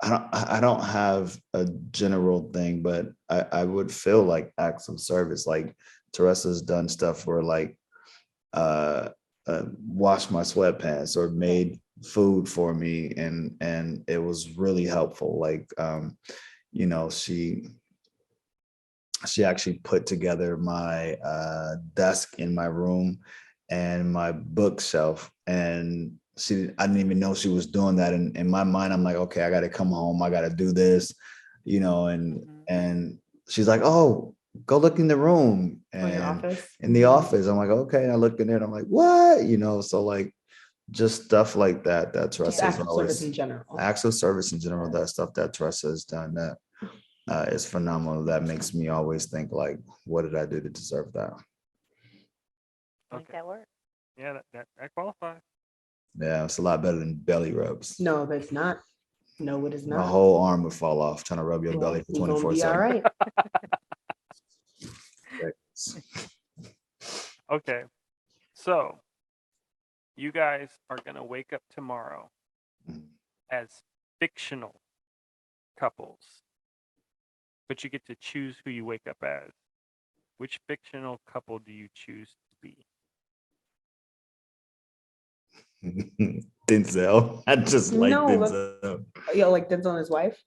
I don't have a general thing, but I would feel like acts of service. Like Teresa's done stuff where like uh, washed my sweatpants or made food for me, and it was really helpful. Like you know, she actually put together my desk in my room and my bookshelf, and I didn't even know she was doing that. And in my mind, I'm like, okay, I got to come home, I got to do this, you know. And she's like, oh, go look in the room On your and office. in the office. I'm like, okay. And I look in there and I'm like, what, you know? So like just stuff like that Just Teresa acts has of service always in general. acts of service in general. That stuff that Teresa has done, that is phenomenal. That makes me always think like, what did I do to deserve that? Make Okay. that work. Yeah, that qualifies. Yeah, it's a lot better than belly rubs. No, that's not. No, it is My not. whole arm would fall off trying to rub your belly for You're gonna 24 be all 7. right. Okay. So you guys are gonna wake up tomorrow as fictional couples, but you get to choose who you wake up as. Which fictional couple do you choose to be? Denzel. I just like No, that's- Denzel. Yo, like Denzel and his wife.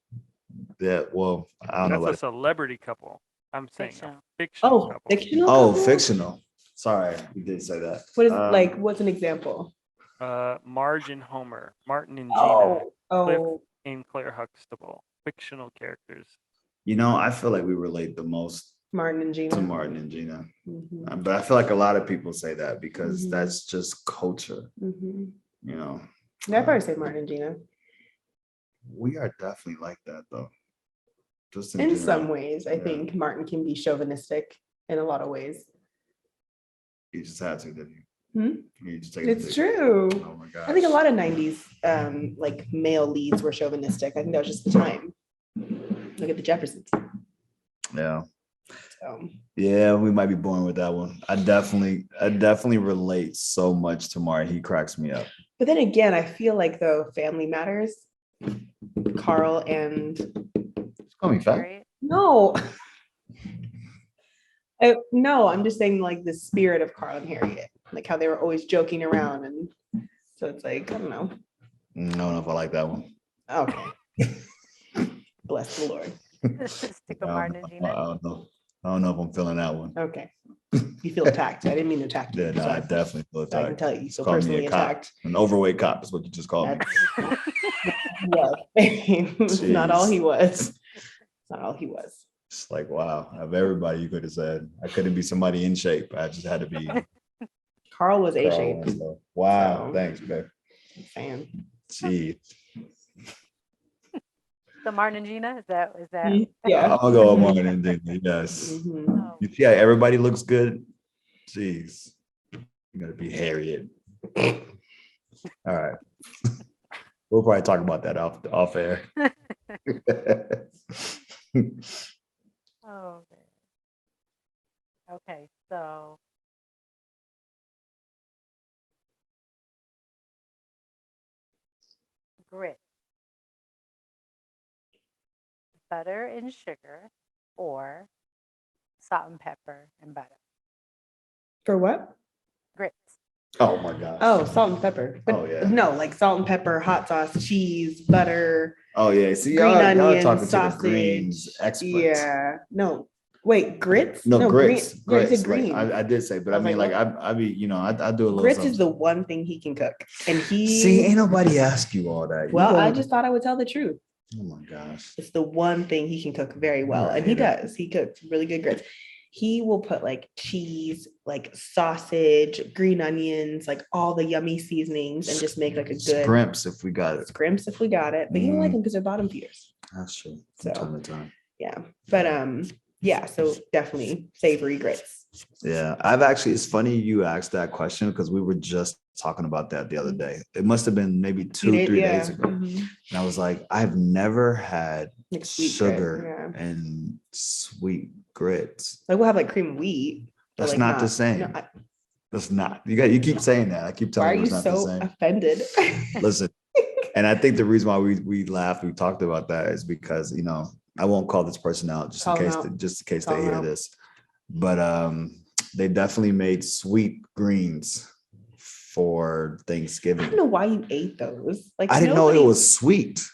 Yeah, well, I don't know That's a about it. celebrity couple. I'm saying a Fictional. fictional Oh, couple. fictional. Oh, couple? fictional. Sorry, you did say that. What is like? What's an example? Marge and Homer, Martin and Gina, Oh, Cliff oh, and Claire Huxtable. Fictional characters. You know, I feel like we relate the most Martin and Gina. to Martin and Gina. Mhm, But I feel like a lot of people say that because Mhm. that's just culture, mhm. you know. Yeah, I'd probably say Martin and Gina. We are definitely like that though. Just In general. some ways, I Yeah. think Martin can be chauvinistic in a lot of ways. You just had to, didn't you? You just take It's true. Oh my gosh. I think a lot of 90s like male leads were chauvinistic. I think that was just the time. Look at the Jeffersons. Yeah. So, Yeah, we might be born with that one. I definitely relate so much to Mari. He cracks me up. but then again, I feel like though Family Matters, Carl and Call me fat. Harriet. no. No, I'm just saying like the spirit of Carl and Harriet, like how they were always joking around. And so it's like, I don't know. I don't know if I like that one. Okay. Bless the Lord. Stick I with Martin and don't Gina. know if I'm feeling that one. Okay. You feel attacked. I didn't mean to attack you. Yeah, no, I definitely feel I can attacked. tell you Just feel call me personally a cop. attacked. An overweight cop is what you just called me. That's it's not all Jeez. he was. It's not all he was. It's like, wow, of everybody you could have said, I couldn't be somebody in shape. I just had to be Carl was A Carl shape. Winslow. Wow, So- thanks, babe. Fan. Gee, So Martin and Gina, is that Yeah. I'll go with Morgan and Disney. Yes. Mhm. Oh, You see how everybody looks good? Jeez. You gotta be Harriet. All right. We'll probably talk about that off air. oh man. Okay, so grit, butter and sugar, or salt and pepper and butter. For what? Grits. Oh my gosh. Oh, salt and pepper. But Oh, yeah. no, like salt and pepper, hot sauce, cheese, butter, Oh yeah. See, green y'all onion, talking to the sausage. greens experts. Yeah. No. Wait, grits? No, grits. Green. Yeah, I Grits. said Like, green. I did say, but I I was mean, like, like I be, you know, I do a little grits something. is the one thing he can cook. And he See, ain't nobody ask you all that. You well, I go- just thought I would tell the truth. Oh my gosh. It's the one thing he can cook very well. You're a And he hater. does. He cooks really good grits. He will put like cheese, like sausage, green onions, like all the yummy seasonings and just make like a good Scrimps if we got it. scrimps if we got it. But you don't like Mm. them because they're bottom feeders. That's true. So- From time to time. Yeah. But yeah, so definitely savory grits. Yeah, I've actually, it's funny you asked that question because we were just talking about that the other day. It must have been maybe You 2-3 yeah. days ago. Mhm. And I was like, I've never had Like sweet sugar grit, yeah. and sweet grits. Like we'll have like cream of wheat, but That's like not the no, same. That's not. You keep saying that. I keep why are telling you you it's not the so same. offended? Listen, and I think the reason why we laughed, we talked about that is because, I won't call this person out just Call in him case out. just in case Call they him hear out. this. But they definitely made sweet greens for I Thanksgiving. don't know why you ate those. Like I didn't know it nobody- was sweet.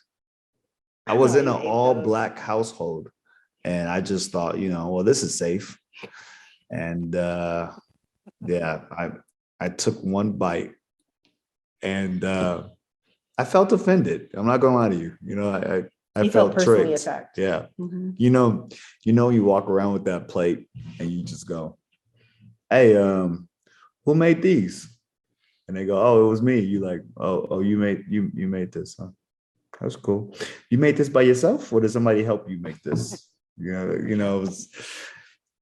I don't was know in why an you ate all those. black household, and I just thought, well, this is safe. And yeah, I took one bite, and I felt offended. I'm not gonna lie to you. I You felt felt personally tricked. attacked. Yeah. Mhm. You walk around with that plate and you just go, hey, who made these? And they go, oh, it was me. You like, oh, you made this, huh? That's cool. You made this by yourself, or did somebody help you make this? It was,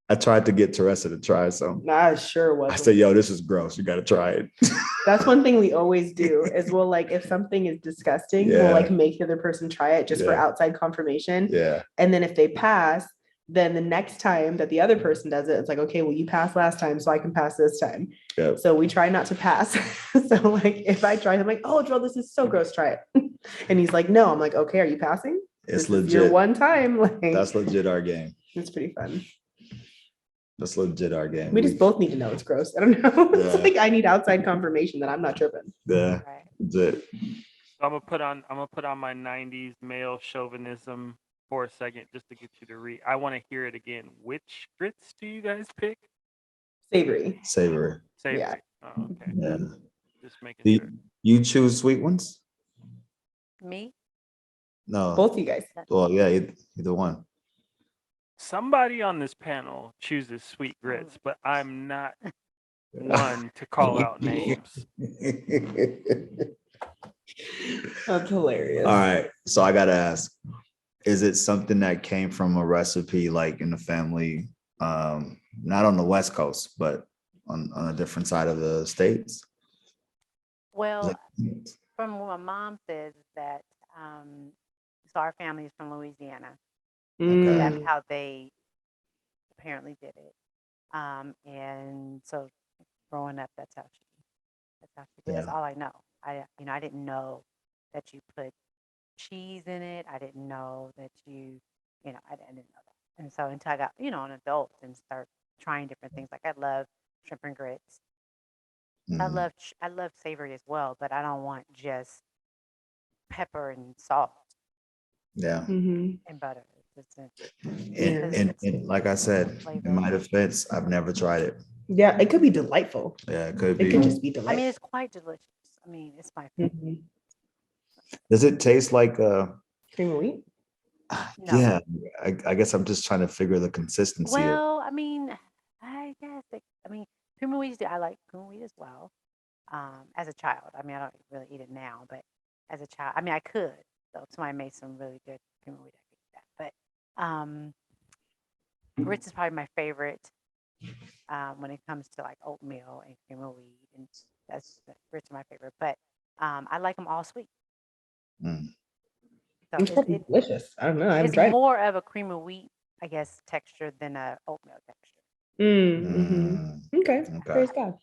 I tried to get Teressa to try some. Nah, it sure was. I said, yo, this is gross. You got to try it. That's one thing we always do is we'll like if something is disgusting, Yeah. we'll like make the other person try it just for Yeah. outside confirmation. Yeah. And then if they pass, then the next time that the other person does it, it's like, okay, well, you passed last time, so I can pass this time. Yep. So we try not to pass. So like if I try, I'm like, oh, Jerell, this is so gross, try it. And he's like, no. I'm like, okay, are you passing? It's This is your legit. one time. Like That's legit our game. it's pretty fun. That's legit our game. We just both need to know it's gross. I don't know. It's Yeah. like I need outside confirmation that I'm not tripping. Yeah. Right. Legit. So I'm gonna put on my '90s male chauvinism for a second, just to get you to read. I want to hear it again. Which grits do you guys pick? Savory. Savory. Savory. Yeah. Oh, okay. Yeah. Just making Do sure. you choose sweet ones? Me? No. Both of you guys. Well, yeah, either one. Somebody on this panel chooses sweet grits, but I'm not one to call out names. That's hilarious. All right. So I gotta ask, is it something that came from a recipe like in the family, not on the West Coast, but on a different side of the states? Well, Is from what my mom says that so our family is from Louisiana. Mm. That's how they apparently did it. And so growing up, that's how she did. That's Yeah. all I know. I didn't know that you put cheese in it. I didn't know that I didn't know that. And so until I got, an adult and start trying different things, like I love shrimp and grits. I Mhm. love savory as well, but I don't want just pepper and salt Yeah. Mhm. and butter. It's And like I said, flavor. in my defense, I've never tried it. Yeah, it could be delightful. Yeah, it could It be. could just be I delightful. mean, it's quite delicious. I mean, it's my favorite. Mhm. Does it taste like Cream of wheat. No. yeah, I guess I'm just trying to figure the consistency of Well, I mean, I guess cream of wheat. I like cream of wheat as well. As a child, I mean, I don't really eat it now, but as a child, I mean, I could. So if somebody made some really good cream of wheat, I could eat that. But grits is probably my favorite when it comes to like oatmeal and cream of wheat, and grits are my favorite. But I like them all sweet. Mm. So It's probably delicious. I don't know. I haven't it's tried it. more of a cream of wheat, I guess, texture than a oatmeal texture. Mhm. Okay. Okay. Praise God.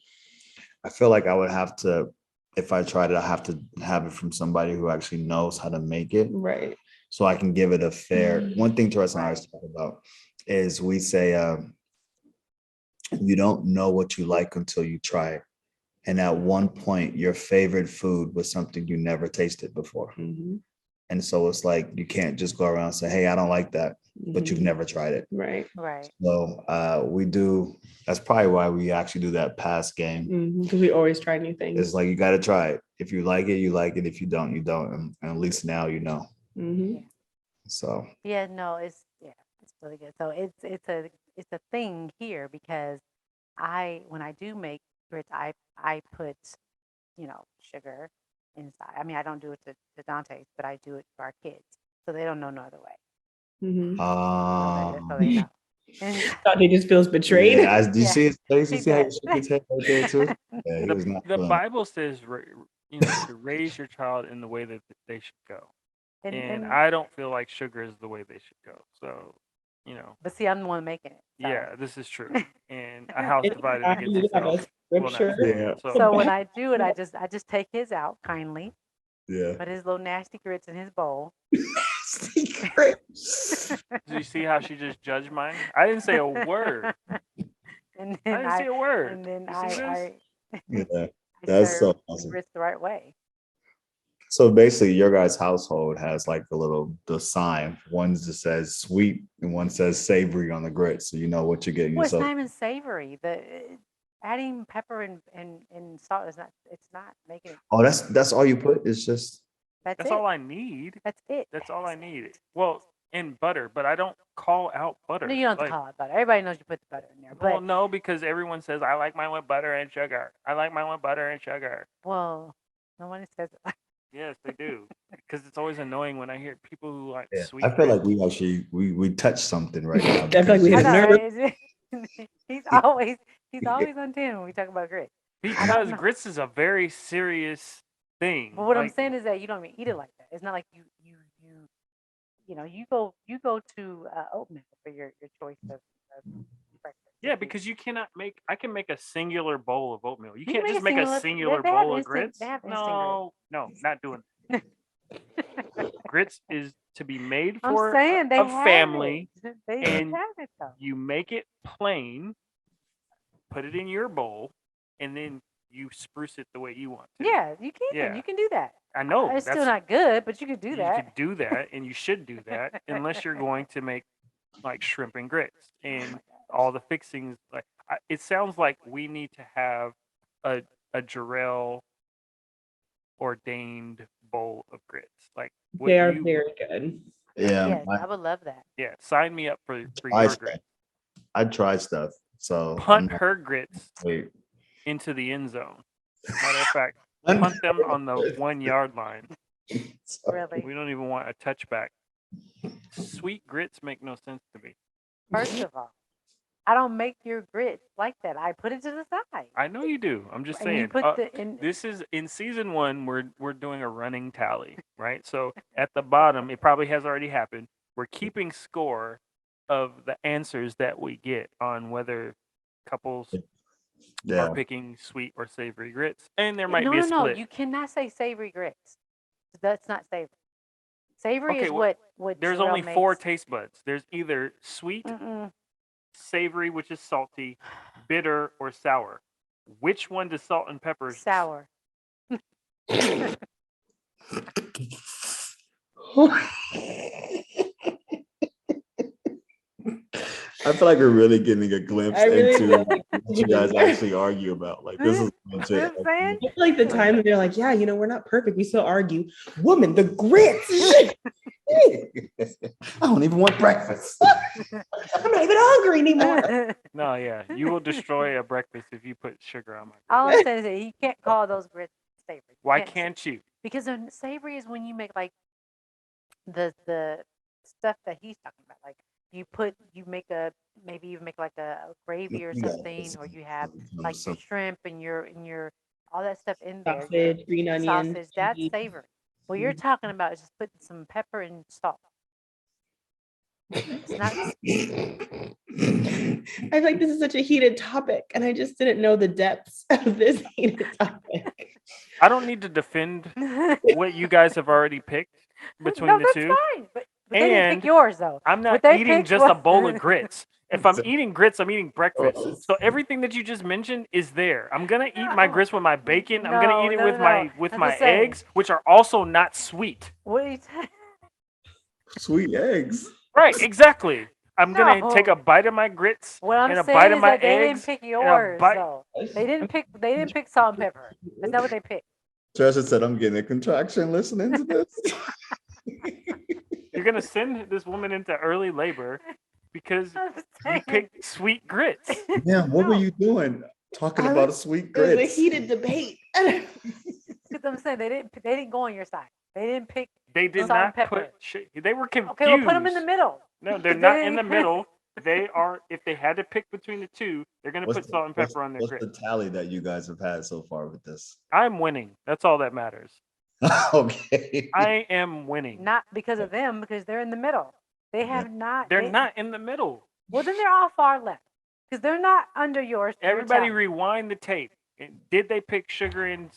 I feel like I would have to, if I tried it, I have to have it from somebody who actually knows how to make it, Right. so I can give it a fair. One thing Teresa and I always Right. talk about is we say you don't know what you like until you try it, and at one point your favorite food was something you never tasted before, Mhm. and so it's like you can't just go around and say, hey, I don't like that, but you've Mhm. never tried it. Right. Right. So we do. That's probably why we actually do that pass game. Because we always try new It's things. like you got to try it. If you like it, you like it. If you don't, you don't. And at least now you know. Mhm. Yeah. So Yeah. No, it's really good. So it's a thing here because when I do make grits, I put sugar inside. I mean, I don't do it to Dante's, but I do it for our kids, so they don't know no other way. Mhm. So they know. And Thought he just feels betrayed. Yeah, do you Yeah, see his face? You he see how he does. shook his head right there too? Yeah, he was not The feeling it. Bible says, to raise your child in the way that they should go. And and I don't feel like sugar is the way they should go. So, you know, but see, I'm the one making it. So. yeah, this is true. And a house It's divided not against you have itself a will not scripture. stand. Yeah. So, So when I do it, I just take his out kindly, Yeah. put his little nasty grits in his bowl. Secret. do you see how she just judged mine? I didn't say a word. And I then didn't say a word. and then You see this? Yeah, I that's serve so the awesome. grits the right way. So basically, your guys' household has like the sign. One just says sweet and one says savory on the grits, so you know what you're getting Well, it's yourself. not even savory. Adding pepper and salt is not. It's not making it. Oh, that's all you put. It's just That's That's it. all I need. That's it. That's all I need. Well, and butter, but I don't call out butter. No, you don't have to Like, call it butter. Everybody knows you put the butter in there. well, But no, because everyone says I like mine with butter and sugar. I like mine with butter and sugar. well, no one says it. Yes, they do. Because it's always annoying when I hear people who like yeah. sweet. I feel grits. like we actually we touched something right now. I feel like we I hit a know, nerve. right? he's always on 10 when we talk about grits. Because know. grits is a very serious thing. But what I'm Like, saying is that you don't even eat it like that. It's not like you go to oatmeal for your choice of breakfast. yeah, because you cannot make. I can make a singular bowl of oatmeal. You can can't make just a make a singular- singular they have bowl of instant- grits. they have instant No, not doing. Grits is to be made I'm for saying they a have family. it. They and have it though. You make it plain, put it in your bowl, and then you spruce it the way you want to. Yeah, you can. Yeah. You can do that. I know. It's still not good, but you could do you that. could do that, and you should do that, unless you're going to make like shrimp and grits and all the fixings. Like it sounds like we need to have a Jerell ordained bowl of grits. Like what They are you, very good. Yeah, Yes, I would love that. yeah. Sign me up for I your grits. I tried stuff. So Punt her grits wait. into the end zone. Matter of fact, punt them on the 1 yard line. Really. We don't even want a touchback. Sweet grits make no sense to me. First of all, I don't make your grits like that. I put it to the side. I know you do. I'm just And you saying. put the in. This is in season 1. We're doing a running tally, right? So at the bottom, it probably has already happened. We're keeping score of the answers that we get on whether couples Yeah. are picking sweet or savory grits, and there might no, be a no, no. split. You cannot say savory grits. That's not savory. Savory Okay, is well, what There's Jerell only 4 makes. taste buds. There's either sweet, Mm-mm. savory, which is salty, bitter, or sour. Which one does salt and pepper? Sour. I feel like we're really getting a glimpse I really into feel like what you guys actually argue about. Like this is legit. I'm saying? I feel like the time that they're like, yeah, we're not perfect. We still argue. Woman, the grits. I don't even want breakfast. I'm not even hungry anymore. No, yeah, you will destroy a breakfast if you put sugar on my grits. All I'm saying is that you can't call those grits savory. You Why can't say- can't you? Because savory is when you make like the stuff that he's talking about. Like you make like a gravy or You got something, this. or you have Some- like some- your shrimp and your all that stuff in there. your Sausage, green onion. sausage, that's cheese. savory. What you're talking about is just putting some pepper and salt. It's not. I feel like this is such a heated topic, and I just didn't know the depths of this heated topic. I don't need to defend what you guys have already picked between no, the that's two. fine. But they didn't And pick yours though. I'm not What they eating picked just a was- bowl of grits. If I'm eating grits, I'm eating breakfast. So everything that you just mentioned is there. I'm gonna eat my grits with my bacon. I'm gonna eat it with I'm my just saying. eggs, which are also not sweet. What are you Sweet eggs. Right, exactly. I'm gonna take No. a bite of my grits What I'm and a saying bite of is my that they didn't eggs. pick a yours bite- though. They didn't pick salt and pepper. That's not what they picked. Trisha said, "I'm getting a contraction listening to this." You're gonna send this woman into early labor because I'm you saying. picked sweet grits. Yeah, what were No. you doing? Talking I about a was- sweet It was a grits. heated debate. Because I'm saying they didn't go on your side. They didn't pick. They did Salt and not pepper. put. They were confused. Okay, well put them in the middle. No, they're They not in didn't- the middle. They are, if they had to pick between the two, they're going to put salt and pepper on their what's grits. the tally that you guys have had so far with this? I'm winning. That's all that matters. Okay. I am winning. Not because of them, because they're in the middle. They have not. They're not in the middle. Well, then they're all far left because they're not under yours. Everybody rewind the tape. Did they pick sugar in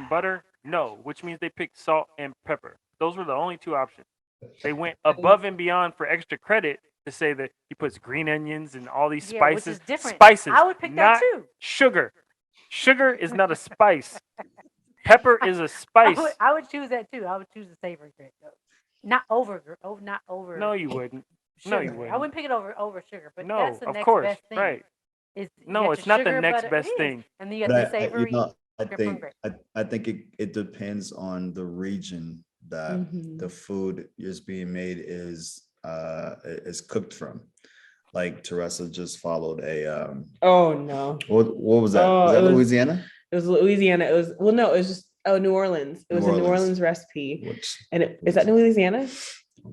butter? No, which means they picked salt and pepper. Those were the only two options. They went above and beyond for extra credit to say that he puts green onions and all these spices. Which is different. Spices. I would pick that too. Sugar. Sugar is not a spice. Pepper is a spice. I would choose that too. I would choose the savory grit. Not over. No, you wouldn't. Sugar. No, you wouldn't. I wouldn't pick it over sugar. But no, that's the of next course, best thing. right. It's not the next best thing. And then you got the savory. I think it depends on the region that the food is being made is cooked from. Like Teresa just followed a oh no. What was that? Was that Louisiana? It was Louisiana. It was just New Orleans. It was a New Orleans recipe. Is that Louisiana?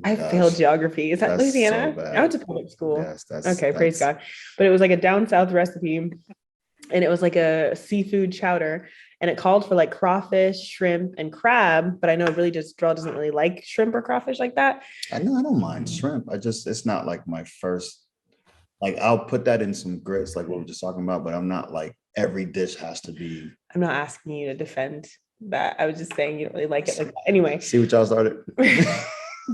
I failed geography. Is that Louisiana? So I went to public school. Yes, okay, praise God. But it was like a down south recipe, and it was like a seafood chowder, and it called for like crawfish, shrimp, and crab. But I know really just Jerell doesn't really like shrimp or crawfish like that. I know I don't mind shrimp. It's not like my first. Like I'll put that in some grits, like what we were just talking about, but I'm not like every dish has to be. I'm not asking you to defend that. I was just saying you don't really like it like that. Anyway. See what y'all started.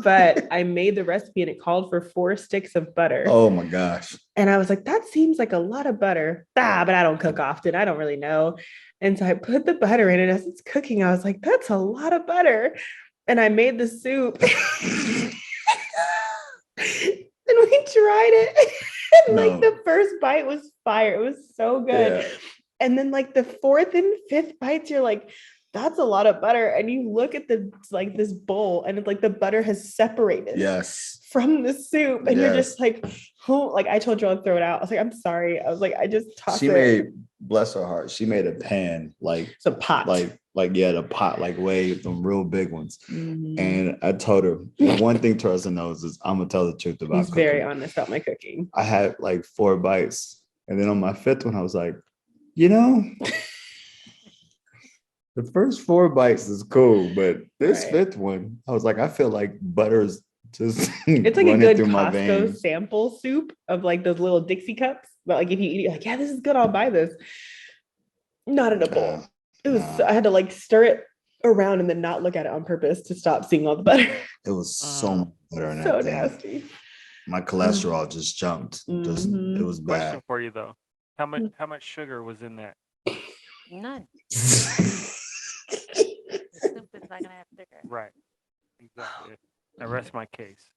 But I made the recipe and it called for 4 sticks of butter. Oh my gosh. And I was like, that seems like a lot of butter. But I don't cook often. I don't really know. And so I put the butter in, and as it's cooking, I was like, that's a lot of butter. And I made the soup. And we tried it. And like the first bite was fire. It was so good. Yeah. And then like the 4th and 5th bites, you're like, that's a lot of butter. And you look at this bowl, and it's like the butter has separated from the soup. And you're just like, oh, like I told Jerell to throw it out. I was like, I'm sorry. I was like, I just tossed it. Bless her heart, she made a pan, like it's a pot. The pot, like way the real big ones. And I told her, one thing Teresa knows is I'm gonna tell the truth about He's cooking. very honest about my cooking. I had like 4 bites. And then on my 5th one, I was like, you know, the first 4 bites is cool, but this 5th one, I was like, I feel like butter's just it's like a good Costco sample soup of like those little Dixie cups. But like if you eat it, you're like, yeah, this is good, I'll buy this. Not in a bowl. It was I had to like stir it around and then not look at it on purpose to stop seeing all the butter. It was so much butter in that so thing. Nasty. My cholesterol just jumped. It was bad. Question for you though. How much sugar was in that? None. The soup is not gonna have sugar. Right. Exactly. Now rest my case.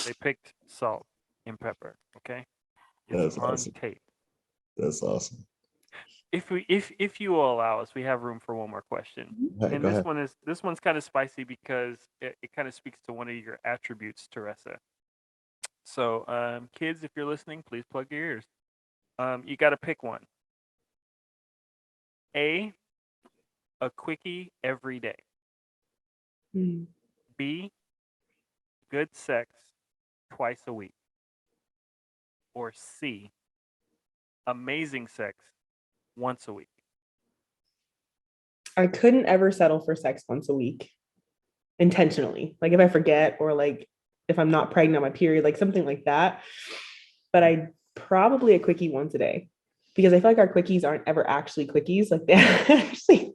They picked salt and pepper. Okay. That's awesome. Tape. That's awesome. If you will allow us, we have room for one more question. And this one's kind of spicy because it kind of speaks to one of your attributes, Teresa. So kids, if you're listening, please plug your ears. You got to pick one. A quickie every day. B, good sex twice a week. Or C, amazing sex once a week. I couldn't ever settle for sex once a week intentionally. Like if I forget, or like if I'm not pregnant on my period, like something like that. But I probably a quickie once a day, because I feel like our quickies aren't ever actually quickies. Like they actually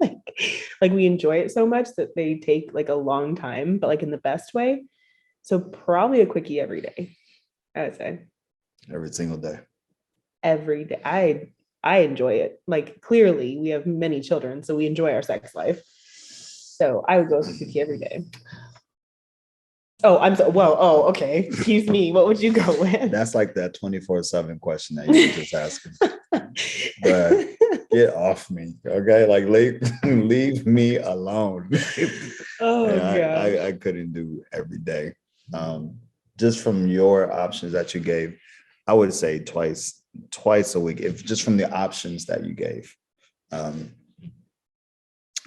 like we enjoy it so much that they take like a long time, but like in the best way. So probably a quickie every day, I would say. Every single day. Every day. I enjoy it. Like clearly we have many children, so we enjoy our sex life. So I would go with a quickie every day. Oh, okay. Excuse me. What would you go with? That's like that 24/7 question that you were just asking. But get off me, okay? Like leave me alone. Oh God. I couldn't do every day. Just from your options that you gave, I would say twice a week. If just from the options that you gave,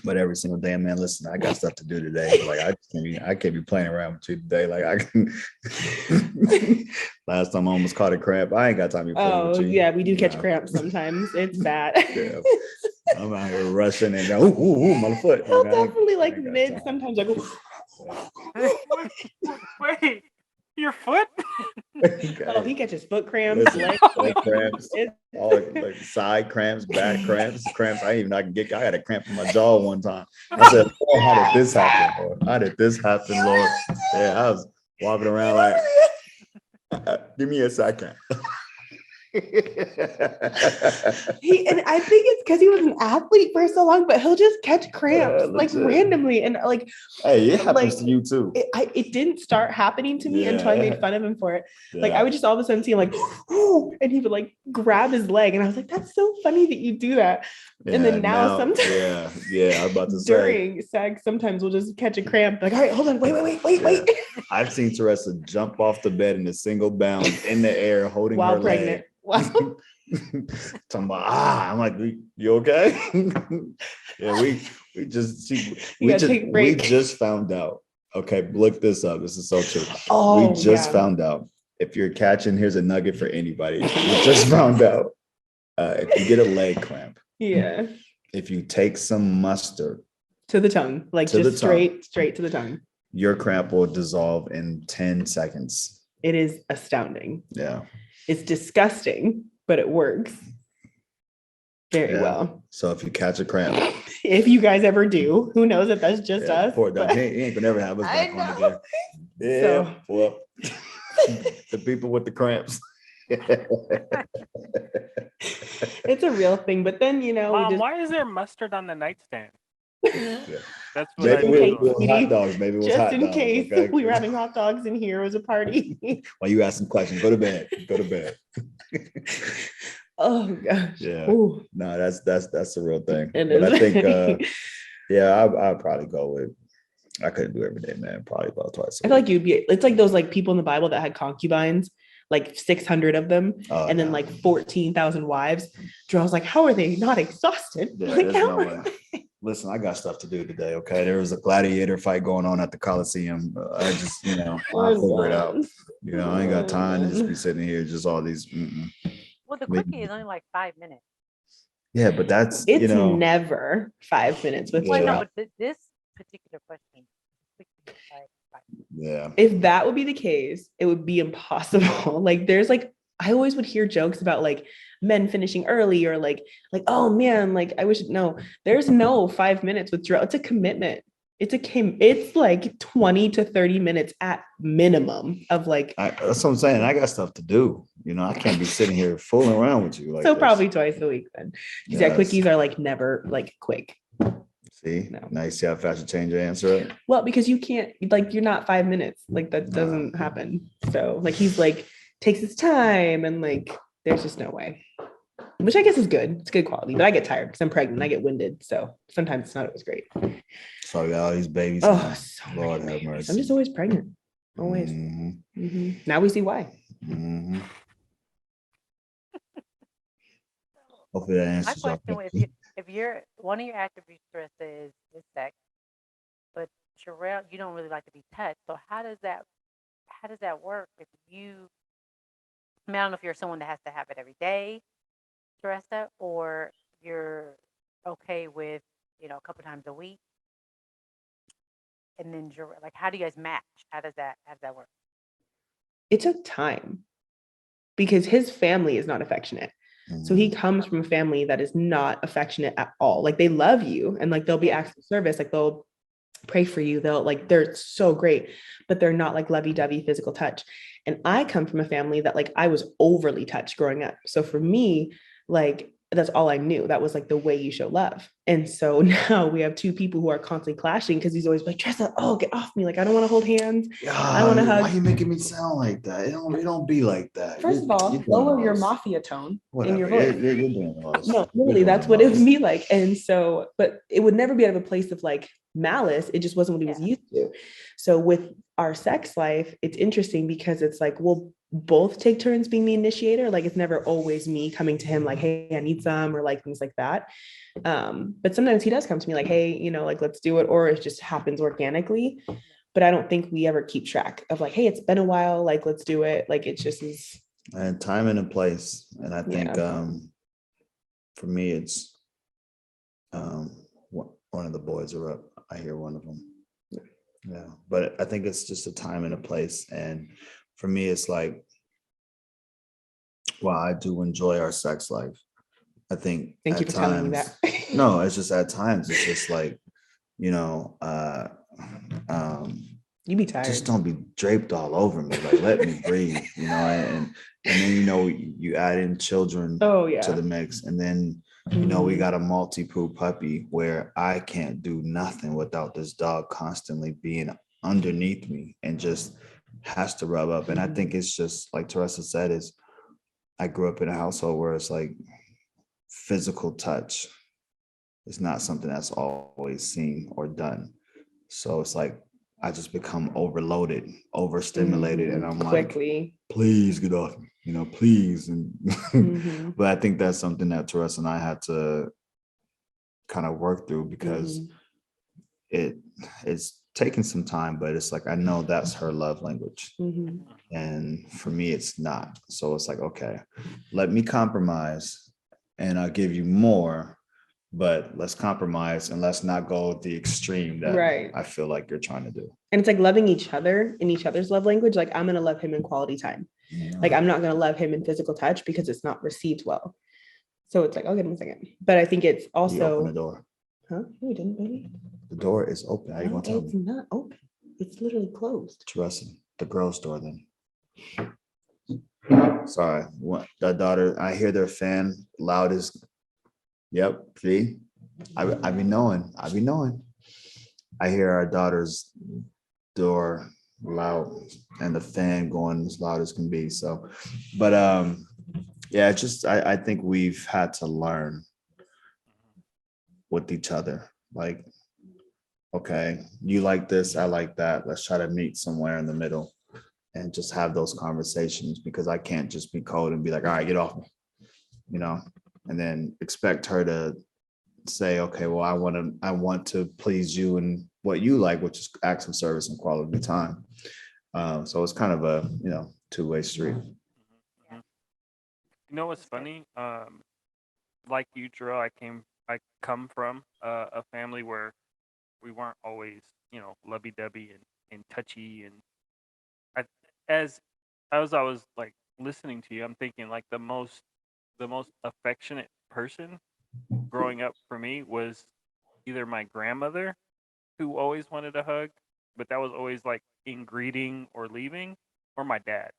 But every single day, man, listen, I got stuff to do today. Like I can't be playing around with you today. Like I can. Last time I almost caught a cramp. I ain't got time to be playing with you. Yeah, we do catch Nah. cramps sometimes. It's bad. Yeah. I'm out here rushing and go, ooh, my foot. He'll You know, definitely I like ain't got mid time. sometimes I go, Wait, your foot? oh, he catches foot cramps, Listen, leg foot cramps, It's- all like side cramps, back cramps. I ain't even I got a cramp in my jaw one time. I said, "Lord, how did this happen, Lord? How did this happen, Lord?" Yeah, I was walking around like, give me a second. and I think it's because he was an athlete for so long, but he'll just catch cramps like legit. randomly. And like, Hey, it happens like, to you too. it didn't start happening to me until I Yeah. made fun of him for it. Like Yeah. I would just all of a sudden see him like, "Ooh," and he would like grab his leg. And I was like, that's so funny that you do that. And then now sometimes I was about to say, during sex, sometimes we'll just catch a cramp. Like, all right, hold on, wait. I've seen Teresa jump off the bed in a single bound in the air, holding While her pregnant. Wow. leg. Talking about I'm like, you okay? Yeah, we just take a break. just found out. Okay, look this up. This is so true. Oh, we just yeah. found out. If you're catching, here's a nugget for anybody. We just found out. If you get a leg cramp, Yeah. if you take some mustard To the tongue, like To the just tongue. straight to the tongue. your cramp will dissolve in 10 seconds. It is astounding. Yeah. It's disgusting, but it works very Yeah. well. So if you catch a cramp, If you guys ever do, who knows if that's just us? poor dog, but- he ain't gonna never have us I back on know. again. Yeah. So- Well, the people with the cramps. It's a real thing. But then, Mom, why is there mustard on the nightstand? That's what Maybe in it case, was hot sweetie. dogs. Maybe it was just hot in dogs. case Okay? we were having hot dogs in here, it was a party. While you asking questions, go to bed. Go to bed. Oh gosh. Yeah. Ooh, No, that's the real thing. it But is. I think, I'd probably go with. I couldn't do every day, man. Probably about twice. I feel like it's like those like people in the Bible that had concubines, like 600 of them, and then like 14,000 wives. Jerell's like, how are they not exhausted? Yeah, Like, there's how no are- way. Listen, I got stuff to do today. Okay, there was a gladiator fight going on at the Coliseum. I just, I'll figure it out. I ain't got time to just be sitting here, just all these. Well, the Maybe- quickie is only like 5 minutes. Yeah, but that's It's never 5 minutes with Well, Yeah. no, Jerell. but this particular question, quickie is like 5 minutes. Yeah. If that would be the case, it would be impossible. Like there's like, I always would hear jokes about like men finishing early or like, oh man, like I wish, no, there's no 5 minutes with Jerell. It's a commitment. It's like 20 to 30 minutes at minimum of like, That's what I'm saying. I got stuff to do. I can't be sitting here fooling around with you. Like so this. probably twice a week then. Because Yes. quickies are like never like quick. See, No. now you see how fast you change your answer. Well, because you can't, like, you're not 5 minutes. Like that No. doesn't happen. So like, he's like, takes his time and like, there's just no way. Which I guess is good. It's good quality, but I get tired because I'm pregnant. I get winded. So sometimes it's not always great. So we got all these babies. Oh, now. so Lord many have babies. mercy. I'm just always pregnant. Always. Mhm, Mhm. Now we see why. mhm. Hopefully that My answers your question: if you're one of your attributes, Teresa, is sex, but Jerell, you don't really like to be touched. So how does that work? If you, I don't know if you're someone that has to have it every day, Teresa, or you're okay with a couple times a week, and then Jerell, like how do you guys match? How does that work? It took time because his family is not affectionate. So he comes from a family that is not affectionate at all. Like they love you and like they'll be acts of service. Like they'll pray for you. They're so great, but they're not like lovey-dovey physical touch. And I come from a family that like I was overly touched growing up. So for me, like that's all I knew. That was like the way you show love. And so now we have two people who are constantly clashing because he's always like, Tressa, oh, get off me. Like, I don't want to hold hands. I want to hug. Why are you making me sound like that? It don't be like that. First of all, You're doing lower your most. mafia tone Whatever. in your voice. You're doing the most. No, You're really, doing that's the what it would most. be like. And so, but it would never be out of a place of like malice. It just wasn't what he was used to. So with our sex life, it's interesting because it's like we'll both take turns being the initiator. Like it's never always me coming to him like, hey, I need some, or like things like that. But sometimes he does come to me like, hey, like let's do it, or it just happens organically. But I don't think we ever keep track of like, hey, it's been a while, like let's do it. Like it just is. And time and a place. And I think Yeah. for me, it's one of the boys are up. I hear one of them. Yeah, but I think it's just a time and a place. And for me, it's like, well, I do enjoy our sex life. I think Thank you at for telling me times, that. no, it's just at times, it's just like, you know, um, You be just tired. don't be draped all over me. Like, let me breathe, and then you add in children Oh to yeah. the mix, and then we Mhm. got a multi-poo puppy where I can't do nothing without this dog constantly being underneath me and just has to rub up. And I think it's just like Teresa said, is I grew up in a household where it's like physical touch is not something that's always seen or done. So it's like I just become overloaded, overstimulated, and I'm like, Quickly. please get off me, please. And Mhm. but I think that's something that Teresa and I had to kind of work through because Mhm. it's taken some time, but it's like I know that's her love language. Mhm. And for me, it's not. So it's like, okay, let me compromise and I'll give you more, but let's compromise and let's not go the extreme that Right. I feel like you're trying to do. And it's like loving each other in each other's love language. Like I'm gonna love him in quality time. Like I'm not gonna love him in physical touch because it's not received well. So it's like, I'll give him a second. But I think it's You open the also, door. huh? No, we didn't, baby. The door is open. How you No, gonna tell it's me? not open. It's literally closed. Teresa, the girl's door then. Sorry, what that daughter, I hear their fan loud as, yep, see? I be knowing. I hear our daughter's door loud and the fan going as loud as can be. So, but yeah, it's just I think we've had to learn with each other. Like, okay, you like this, I like that. Let's try to meet somewhere in the middle and just have those conversations because I can't just be cold and be like, all right, get off me, and then expect her to say, okay, well, I want to please you and what you like, which is acts of service and quality time. So it's kind of a, two-way street. Mhm. You know what's funny? Like you, Jerell, I come from a family where we weren't always, lovey-dovey and touchy. And I, as I was like listening to you, I'm thinking like the most affectionate person growing up for me was either my grandmother, who always wanted a hug, but that was always like in greeting or leaving, or my dad,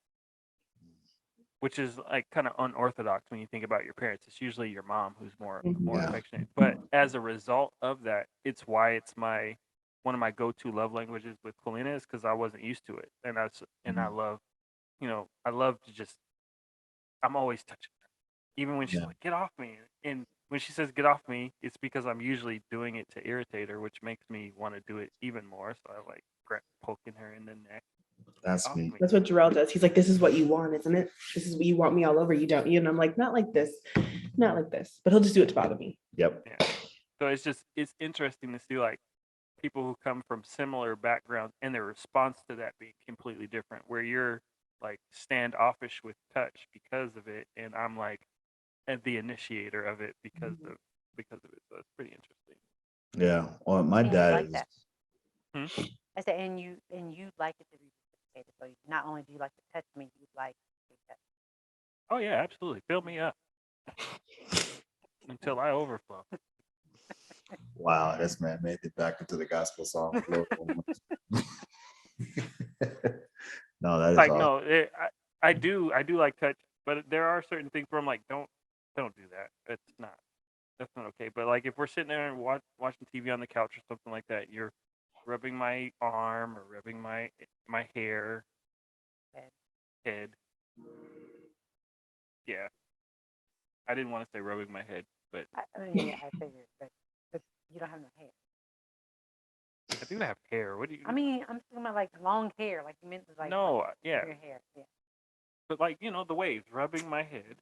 which is like kind of unorthodox when you think about your parents. It's usually your mom who's more Yeah. affectionate. But as a result of that, it's why it's my one of my go-to love languages with Colina is because I wasn't used to it, and I love, I love to just I'm always touching her, even when she's Yeah. like, "Get off me," and when she says "Get off me," it's because I'm usually doing it to irritate her, which makes me want to do it even more. So I like poking her in the neck. Get That's off me. me. That's what Jerell does. He's like, this is what you want, isn't it? This is what you want me all over. You don't. You and I'm like, not like this, not like this. But he'll just do it to bother me. Yep. Yeah. So it's interesting to see like people who come from similar backgrounds and their response to that being completely different. Where you're like standoffish with touch because of it, and I'm like the initiator of it because of it. So it's pretty interesting. Yeah. Well, my And you dad like is, that. Hmm? I said, and you like it to be reciprocated. So not only do you like to touch me, you like to be touched. Oh yeah, absolutely. Fill me up until I overflow. wow, this man made it back into the gospel song. No, that is Like awesome. no, I do like touch, but there are certain things where I'm like, don't do that. That's not okay. But like if we're sitting there and watching TV on the couch or something like that, you're rubbing my arm or rubbing my hair, And head. Yeah, I didn't want to say rubbing my head, but I mean, yeah, I figured, but you don't have no hair. I do have hair. What do you? I mean, I'm talking about like long hair, like you meant like No, yeah, your hair. Yeah. but like the waves, rubbing my head.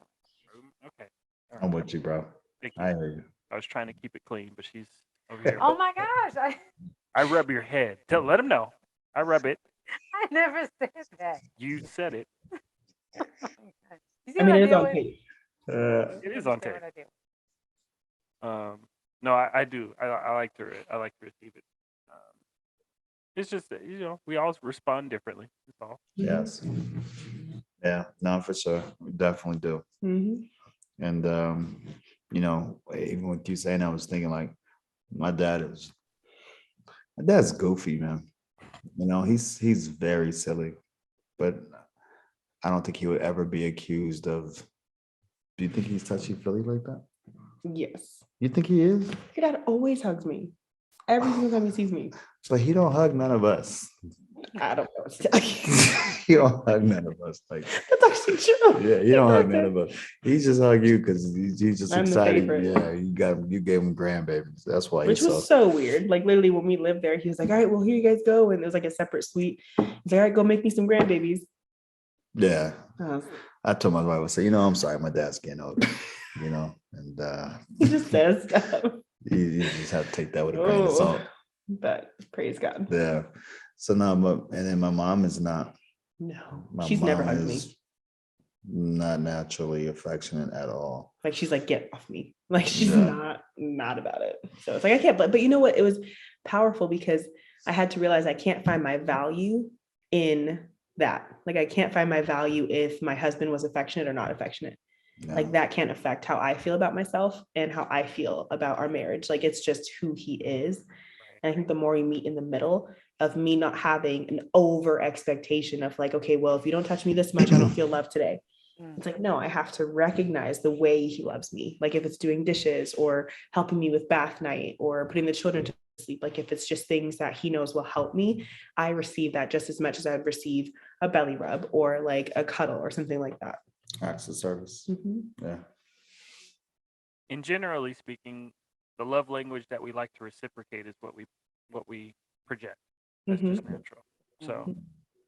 Okay, all I'm right. with you, bro. Thank I you. hear you. I was trying to keep it clean, but she's over here. Oh my gosh, I rub your head. Let him know. I rub it. I never said that. You said it. Oh my God. You see I what mean, I it is deal on with? tape. It You is on understand tape. what I do? No, I do. I like to receive it. It's just that, we all respond differently. That's all. Yes. Yeah, no, for sure. We definitely do. Mm-hmm. And even with you saying, I was thinking like my dad's goofy, man. He's very silly, but I don't think he would ever be accused of. Do you think he's touchy feely like that? Yes. You think he is? Your dad always hugs me every single time he sees me. But he don't hug none of us. I don't know what to tell you. He don't hug none of us. Like, That's actually true. yeah, he don't hug none of us. He just hug you because he's just I'm the excited. favorite. Yeah, you gave him grandbabies. That's why Which he's was so weird. Like literally when we lived there, he was like, all right, well, here you guys go. And it was like a separate suite. He's like, all right, go make me some grandbabies. Yeah. Uh, I told my wife, I said, I'm sorry, my dad's getting older, and he just says stuff. you just have to take that with a grain of salt. But praise God. Yeah. So now, and then my mom is not. No, My she's never mom hugged me. is not naturally affectionate at all. Like she's like, get off me. Like she's Yeah. not about it. So it's like I can't. But you know what? It was powerful because I had to realize I can't find my value in that. Like I can't find my value if my husband was affectionate or not affectionate. Yeah. Like that can't affect how I feel about myself and how I feel about our marriage. Like it's just who he is. And I think the more we meet in the middle of me not having an over expectation of like, okay, well, if you don't touch me this much, I don't feel loved today. It's like, no, I have to recognize the way he loves me. Like if it's doing dishes or helping me with bath night or putting the children to sleep, like if it's just things that he knows will help me, I receive that just as much as I would receive a belly rub or like a cuddle or something like that. Acts of service. Mm-hmm. Yeah. And generally speaking, the love language that we like to reciprocate is what we project. That's just natural. So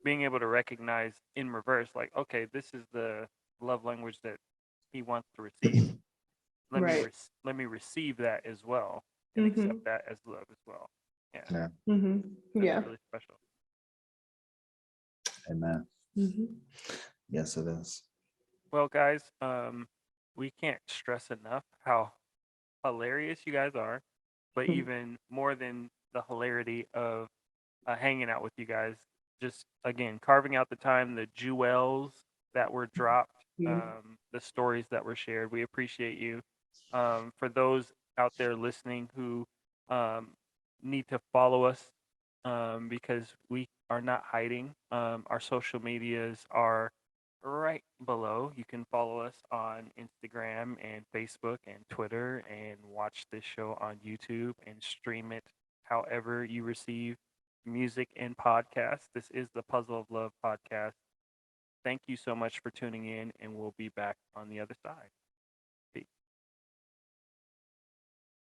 being able to recognize in reverse, like, okay, this is the love language that he wants to receive. Let me receive that as well and accept that as love as well. Yeah. Yeah. Yeah. Really special. Amen. Yes, it is. Well, guys, we can't stress enough how hilarious you guys are, but even more than the hilarity of hanging out with you guys, just again carving out the time, the jewels that were dropped, the stories that were shared. We appreciate you. For those out there listening who need to follow us, because we are not hiding. Our social medias are right below. You can follow us on Instagram and Facebook and Twitter and watch this show on YouTube and stream it however you receive music and podcasts. This is the Puzzle of Love podcast. Thank you so much for tuning in, and we'll be back on the other side.